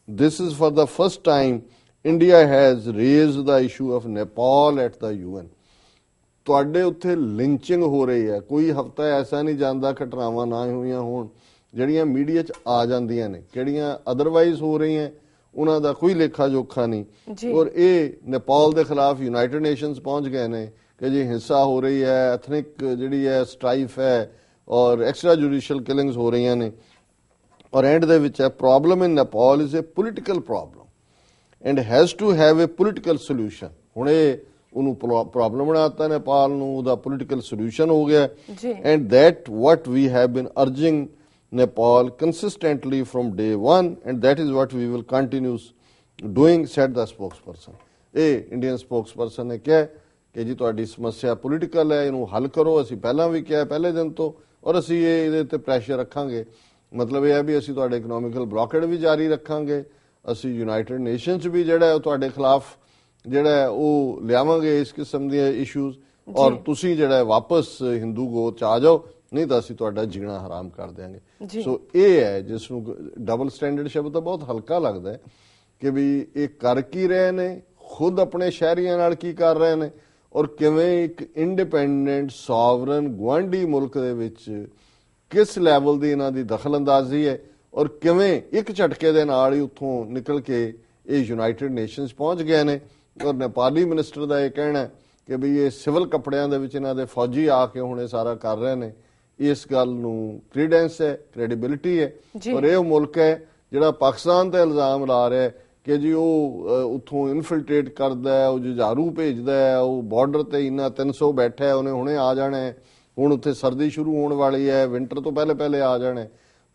This is for the first time India has raised the issue of Nepal at the UN. ਤੁਹਾਡੇ ਉੱਥੇ lynching ਹੋ ਰਹੀ ਹੈ, ਕੋਈ ਹਫਤਾ ਐਸਾ ਨਹੀਂ ਜਾਂਦਾ ਘਟਨਾਵਾਂ ਨਾ ਹੋਈਆਂ ਹੋਣ ਜਿਹੜੀਆਂ ਮੀਡੀਆ 'ਚ ਆ ਜਾਂਦੀਆਂ ਨੇ, ਕਿਹੜੀਆਂ ਅਦਰਵਾਈਜ਼ ਹੋ ਰਹੀਆਂ ਉਹਨਾਂ ਦਾ ਕੋਈ ਲੇਖਾ ਜੋਖਾ ਨਹੀਂ। ਔਰ ਇਹ ਨੇਪਾਲ ਦੇ ਖਿਲਾਫ ਯੂਨਾਈਟਿਡ ਨੇਸ਼ਨਸ ਪਹੁੰਚ ਗਏ ਨੇ ਕਿ ਜੀ ਹਿੰਸਾ ਹੋ ਰਹੀ ਹੈ, ਐਥਨਿਕ ਜਿਹੜੀ ਹੈ ਸਟ੍ਰਾਈਫ ਹੈ ਔਰ ਐਕਸਟਰਾ ਜੁਡੀਸ਼ੀਅਲ ਕਿਲਿੰਗਸ ਹੋ ਰਹੀਆਂ ਨੇ। ਔਰ ਐਂਡ ਦੇ ਵਿੱਚ ਹੈ problem in Nepal is a political problem and has to have a political solution. ਹੁਣ ਇਹ ਉਹਨੂੰ ਪ੍ਰੋਬਲਮ ਬਣਾਤਾ ਨੇਪਾਲ ਨੂੰ, ਉਹਦਾ ਪੋਲੀਟੀਕਲ ਸੋਲੂਸ਼ਨ ਹੋ ਗਿਆ and that what we have been urging Nepal consistently from day one and that is what we will continue doing, said the spokesperson. ਇਹ Indian spokesperson ਨੇ ਕਿਹਾ ਕਿ ਜੀ ਤੁਹਾਡੀ ਸਮੱਸਿਆ ਪੋਲੀਟੀਕਲ ਹੈ, ਇਹਨੂੰ ਹੱਲ ਕਰੋ। ਅਸੀਂ ਪਹਿਲਾਂ ਵੀ ਕਿਹਾ ਪਹਿਲੇ ਦਿਨ ਤੋਂ ਔਰ ਅਸੀਂ ਇਹਦੇ ਤੇ ਪ੍ਰੈਸ਼ਰ ਰੱਖਾਂਗੇ। ਮਤਲਬ ਇਹ ਹੈ ਵੀ ਅਸੀਂ ਤੁਹਾਡੇ ਇਕਨੋਮਿਕਲ ਬਲੌਕੇਡ ਵੀ ਜਾਰੀ ਰੱਖਾਂਗੇ, ਅਸੀਂ ਯੂਨਾਈਟਿਡ ਨੇਸ਼ਨਸ ਵੀ ਜਿਹੜਾ ਤੁਹਾਡੇ ਖਿਲਾਫ ਜਿਹੜਾ ਉਹ ਲਿਆਵਾਂਗੇ ਇਸ ਕਿਸਮ ਦੀਆਂ ਇਸ਼ੂਜ਼ ਔਰ ਤੁਸੀਂ ਜਿਹੜਾ ਵਾਪਸ ਹਿੰਦੂ ਗੋਤ ਚ ਆ ਜਾਓ, ਨਹੀਂ ਤਾਂ ਅਸੀਂ ਤੁਹਾਡਾ ਜੀਣਾ ਹਰਾਮ ਕਰ ਦਿਆਂਗੇ। ਸੋ ਇਹ ਹੈ ਜਿਸ ਨੂੰ ਡਬਲ ਸਟੈਂਡਰਡ ਸ਼ਬਦ ਤਾਂ ਬਹੁਤ ਹਲਕਾ ਲੱਗਦਾ ਹੈ ਕਿ ਵੀ ਇਹ ਕਰ ਕੀ ਰਹੇ ਨੇ, ਖੁਦ ਆਪਣੇ ਸ਼ਹਿਰੀਆਂ ਨਾਲ ਕੀ ਕਰ ਰਹੇ ਨੇ ਔਰ ਕਿਵੇਂ ਇੱਕ ਇੰਡੀਪੈਂਡੈਂਟ ਸੋਵਰਨ ਗੁਆਂਢੀ ਮੁਲਕ ਦੇ ਵਿੱਚ ਕਿਸ ਲੈਵਲ ਦੀ ਇਹਨਾਂ ਦੀ ਦਖਲਅੰਦਾਜ਼ੀ ਹੈ ਔਰ ਕਿਵੇਂ ਇੱਕ ਝਟਕੇ ਦੇ ਨਾਲ ਹੀ ਉੱਥੋਂ ਨਿਕਲ ਕੇ ਇਹ ਯੂਨਾਈਟਿਡ ਨੇਸ਼ਨਸ ਪਹੁੰਚ ਗਏ ਨੇ। ਔਰ ਨੇਪਾਲੀ ਮਿਨਿਸਟਰ ਦਾ ਇਹ ਕਹਿਣਾ ਕਿ ਵੀ ਇਹ ਸਿਵਲ ਕੱਪੜਿਆਂ ਦੇ ਵਿੱਚ ਇਹਨਾਂ ਦੇ ਫੌਜੀ ਆ ਕੇ ਹੁਣ ਇਹ ਸਾਰਾ ਕਰ ਰਹੇ ਨੇ। ਇਸ ਗੱਲ ਨੂੰ ਕ੍ਰੈਡੈਂਸ ਹੈ, ਕ੍ਰੈਡੀਬਿਲਿਟੀ ਹੈ ਔਰ ਇਹ ਮੁਲਕ ਹੈ ਜਿਹੜਾ ਪਾਕਿਸਤਾਨ ਤੇ ਇਲਜ਼ਾਮ ਲਾ ਰਿਹਾ ਕਿ ਜੀ ਉਹ ਉੱਥੋਂ ਇਨਫਿਲਟ੍ਰੇਟ ਕਰਦਾ ਹੈ, ਉਹ ਜੁਝਾਰੂ ਭੇਜਦਾ ਹੈ, ਉਹ ਬਾਰਡਰ ਤੇ ਇੰਨਾ 300 ਬੈਠਾ ਹੈ, ਉਹਨੇ ਹੁਣੇ ਆ ਜਾਣਾ ਹੈ, ਹੁਣ ਉੱਥੇ ਸਰਦੀ ਸ਼ੁਰੂ ਹੋਣ ਵਾਲੀ ਹੈ, ਵਿੰਟਰ ਤੋਂ ਪਹਿਲੇ ਆ ਜਾਣਾ।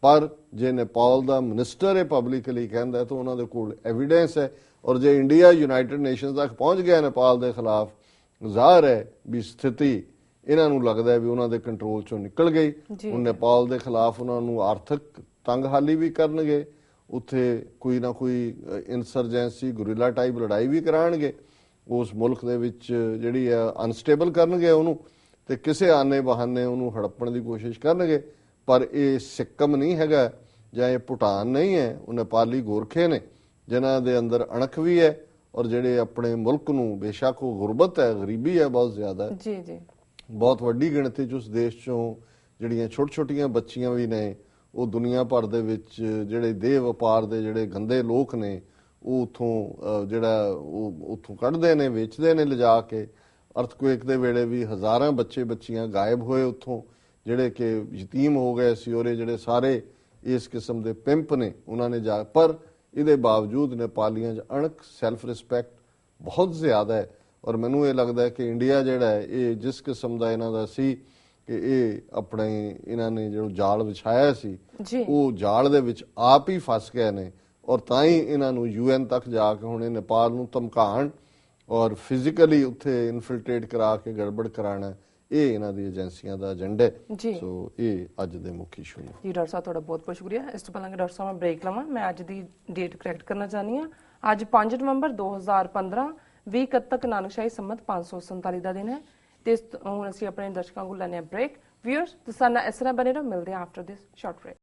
ਪਰ ਜੇ ਨੇਪਾਲ ਦਾ ਮਿਨਿਸਟਰ ਇਹ ਪਬਲਿਕਲੀ ਕਹਿੰਦਾ ਤਾਂ ਉਹਨਾਂ ਦੇ ਕੋਲ ਐਵੀਡੈਂਸ ਹੈ ਔਰ ਜੇ ਇੰਡੀਆ ਯੂਨਾਈਟਿਡ ਨੇਸ਼ਨਸ ਤੱਕ ਪਹੁੰਚ ਗਿਆ ਨੇਪਾਲ ਦੇ ਖਿਲਾਫ, ਜ਼ਾਹਰ ਹੈ ਵੀ ਸਥਿਤੀ ਇਹਨਾਂ ਨੂੰ ਲੱਗਦਾ ਵੀ ਉਹਨਾਂ ਦੇ ਕੰਟਰੋਲ ਚੋਂ ਨਿਕਲ ਗਈ। ਹੁਣ ਨੇਪਾਲ ਦੇ ਖਿਲਾਫ ਉਹਨਾਂ ਨੂੰ ਆਰਥਿਕ ਤੰਗਹਾਲੀ ਵੀ ਕਰਨਗੇ, ਉੱਥੇ ਕੋਈ ਨਾ ਕੋਈ ਇਨਸਰਜੈਂਸੀ ਗੁਰਿਲਾ ਟਾਈਪ ਲੜਾਈ ਵੀ ਕਰਾਣਗੇ ਉਸ ਮੁਲਕ ਦੇ ਵਿੱਚ ਜਿਹੜੀ ਆ ਅਨਸਟੇਬਲ ਕਰਨਗੇ ਉਹਨੂੰ, ਤੇ ਕਿਸੇ ਆਨੇ ਬਹਾਨੇ ਉਹਨੂੰ ਹੜੱਪਣ ਦੀ ਕੋਸ਼ਿਸ਼ ਕਰਨਗੇ। ਪਰ ਇਹ ਸਿੱਕਮ ਨਹੀਂ ਹੈਗਾ ਜਾਂ ਇਹ ਭੂਟਾਨ ਨਹੀਂ ਹੈ, ਉਹ ਨੇਪਾਲੀ ਗੋਰਖੇ ਨੇ ਜਿਨ੍ਹਾਂ ਦੇ ਅੰਦਰ ਅਣਖ ਵੀ ਹੈ, ਔਰ ਜਿਹੜੇ ਆਪਣੇ ਮੁਲਕ ਨੂੰ, ਬੇਸ਼ੱਕ ਉਹ ਗੁਰਬਤ ਹੈ, ਗਰੀਬੀ ਹੈ ਬਹੁਤ ਜ਼ਿਆਦਾ, ਜੀ ਜੀ, ਬਹੁਤ ਵੱਡੀ ਗਿਣਤੀ 'ਚ ਉਸ ਦੇਸ਼ 'ਚੋਂ ਜਿਹੜੀਆਂ ਛੋਟੀਆਂ ਬੱਚੀਆਂ ਵੀ ਨੇ, ਉਹ ਦੁਨੀਆ ਭਰ ਦੇ ਵਿੱਚ ਜਿਹੜੇ ਦੇਹ ਵਪਾਰ ਦੇ ਜਿਹੜੇ ਗੰਦੇ ਲੋਕ ਨੇ ਉਹ ਉੱਥੋਂ ਕੱਢਦੇ ਨੇ, ਵੇਚਦੇ ਨੇ ਲਿਜਾ ਕੇ। ਅਰਥਕੁਏਕ ਦੇ ਵੇਲੇ ਵੀ ਹਜ਼ਾਰਾਂ ਬੱਚੀਆਂ ਗਾਇਬ ਹੋਏ ਉੱਥੋਂ, ਜਿਹੜੇ ਕਿ ਯਤੀਮ ਹੋ ਗਏ ਸੀ, ਔਰ ਇਹ ਜਿਹੜੇ ਸਾਰੇ ਇਸ ਕਿਸਮ ਦੇ ਪਿੰਪ ਨੇ ਉਹਨਾਂ ਨੇ ਪਰ ਇਹਦੇ ਬਾਵਜੂਦ ਨੇਪਾਲੀਆਂ 'ਚ ਅਣਖ, ਸੈਲਫ ਰਿਸਪੈਕਟ ਬਹੁਤ ਜ਼ਿਆਦਾ ਹੈ। ਔਰ ਮੈਨੂੰ ਇਹ ਲੱਗਦਾ ਹੈ ਕਿ ਇੰਡੀਆ ਜਿਹੜਾ ਹੈ, ਇਹ ਜਿਸ ਕਿਸਮ ਦਾ ਇਹਨਾਂ ਦਾ ਸੀ ਕਿ ਇਹ ਇਹਨਾਂ ਨੇ ਜੋ ਜਾਲ ਵਿਛਾਇਆ ਸੀ, ਉਹ ਜਾਲ ਦੇ ਵਿੱਚ ਆਪ ਹੀ ਫਸ ਗਏ ਨੇ। ਔਰ ਤਾਂ ਹੀ ਇਹਨਾਂ ਨੂੰ UN ਤੱਕ ਜਾ ਕੇ ਹੁਣ ਇਹ ਨੇਪਾਲ ਨੂੰ ਧਮਕਾਉਣ ਔਰ ਫਿਜ਼ੀਕਲੀ ਉੱਥੇ ਇਨਫਿਲਟਰੇਟ ਕਰਾ ਕੇ ਗੜਬੜ ਕਰਾਣਾ, ਇਹ ਇਹਨਾਂ ਦੀ ਏਜੰਸੀਆਂ ਦਾ ਏਜੰਡਾ ਹੈ। ਸੋ ਇਹ ਅੱਜ ਦੇ ਮੁੱਖ ਇਸ਼ੂ ਨੇ ਜੀ। ਡਾਕਟਰ ਸਾਹਿਬ ਤੁਹਾਡਾ ਬਹੁਤ ਬਹੁਤ ਸ਼ੁਕਰੀਆ। ਇਸ ਤੋਂ ਪਹਿਲਾਂ ਕਿ ਡਾਕਟਰ ਸਾਹਿਬ ਮੈਂ ਬ੍ਰੇਕ ਲਵਾਂ, ਮੈਂ ਅੱਜ ਦੀ ਡੇਟ ਕਰੈਕਟ ਕਰਨਾ ਚਾਹੁੰਦੀ ਹਾਂ। ਅੱਜ 5 ਨਵੰਬਰ 2015 20 ਕੱਤਕ ਨਾਨਕਸ਼ਾਹੀ ਸੰਮਤ 547 ਦਾ ਦਿਨ ਹੈ। ਤੇ ਹੁਣ ਅਸੀਂ ਆਪਣੇ ਦਰਸ਼ਕਾਂ ਕੋਲ ਲੈਣੇ ਆ ਬ੍ਰੇਕ। ਵਿਊਅਰਸ, ਤੁਸੀਂ ਸਾਡੇ ਨਾਲ ਇਸ ਤਰ੍ਹਾਂ ਬਣੇ ਰਹੋ, ਮਿਲਦੇ ਆ ਆਫਟਰ ਦਿਸ ਸ਼ਾਰਟ ਬ੍ਰੇਕ।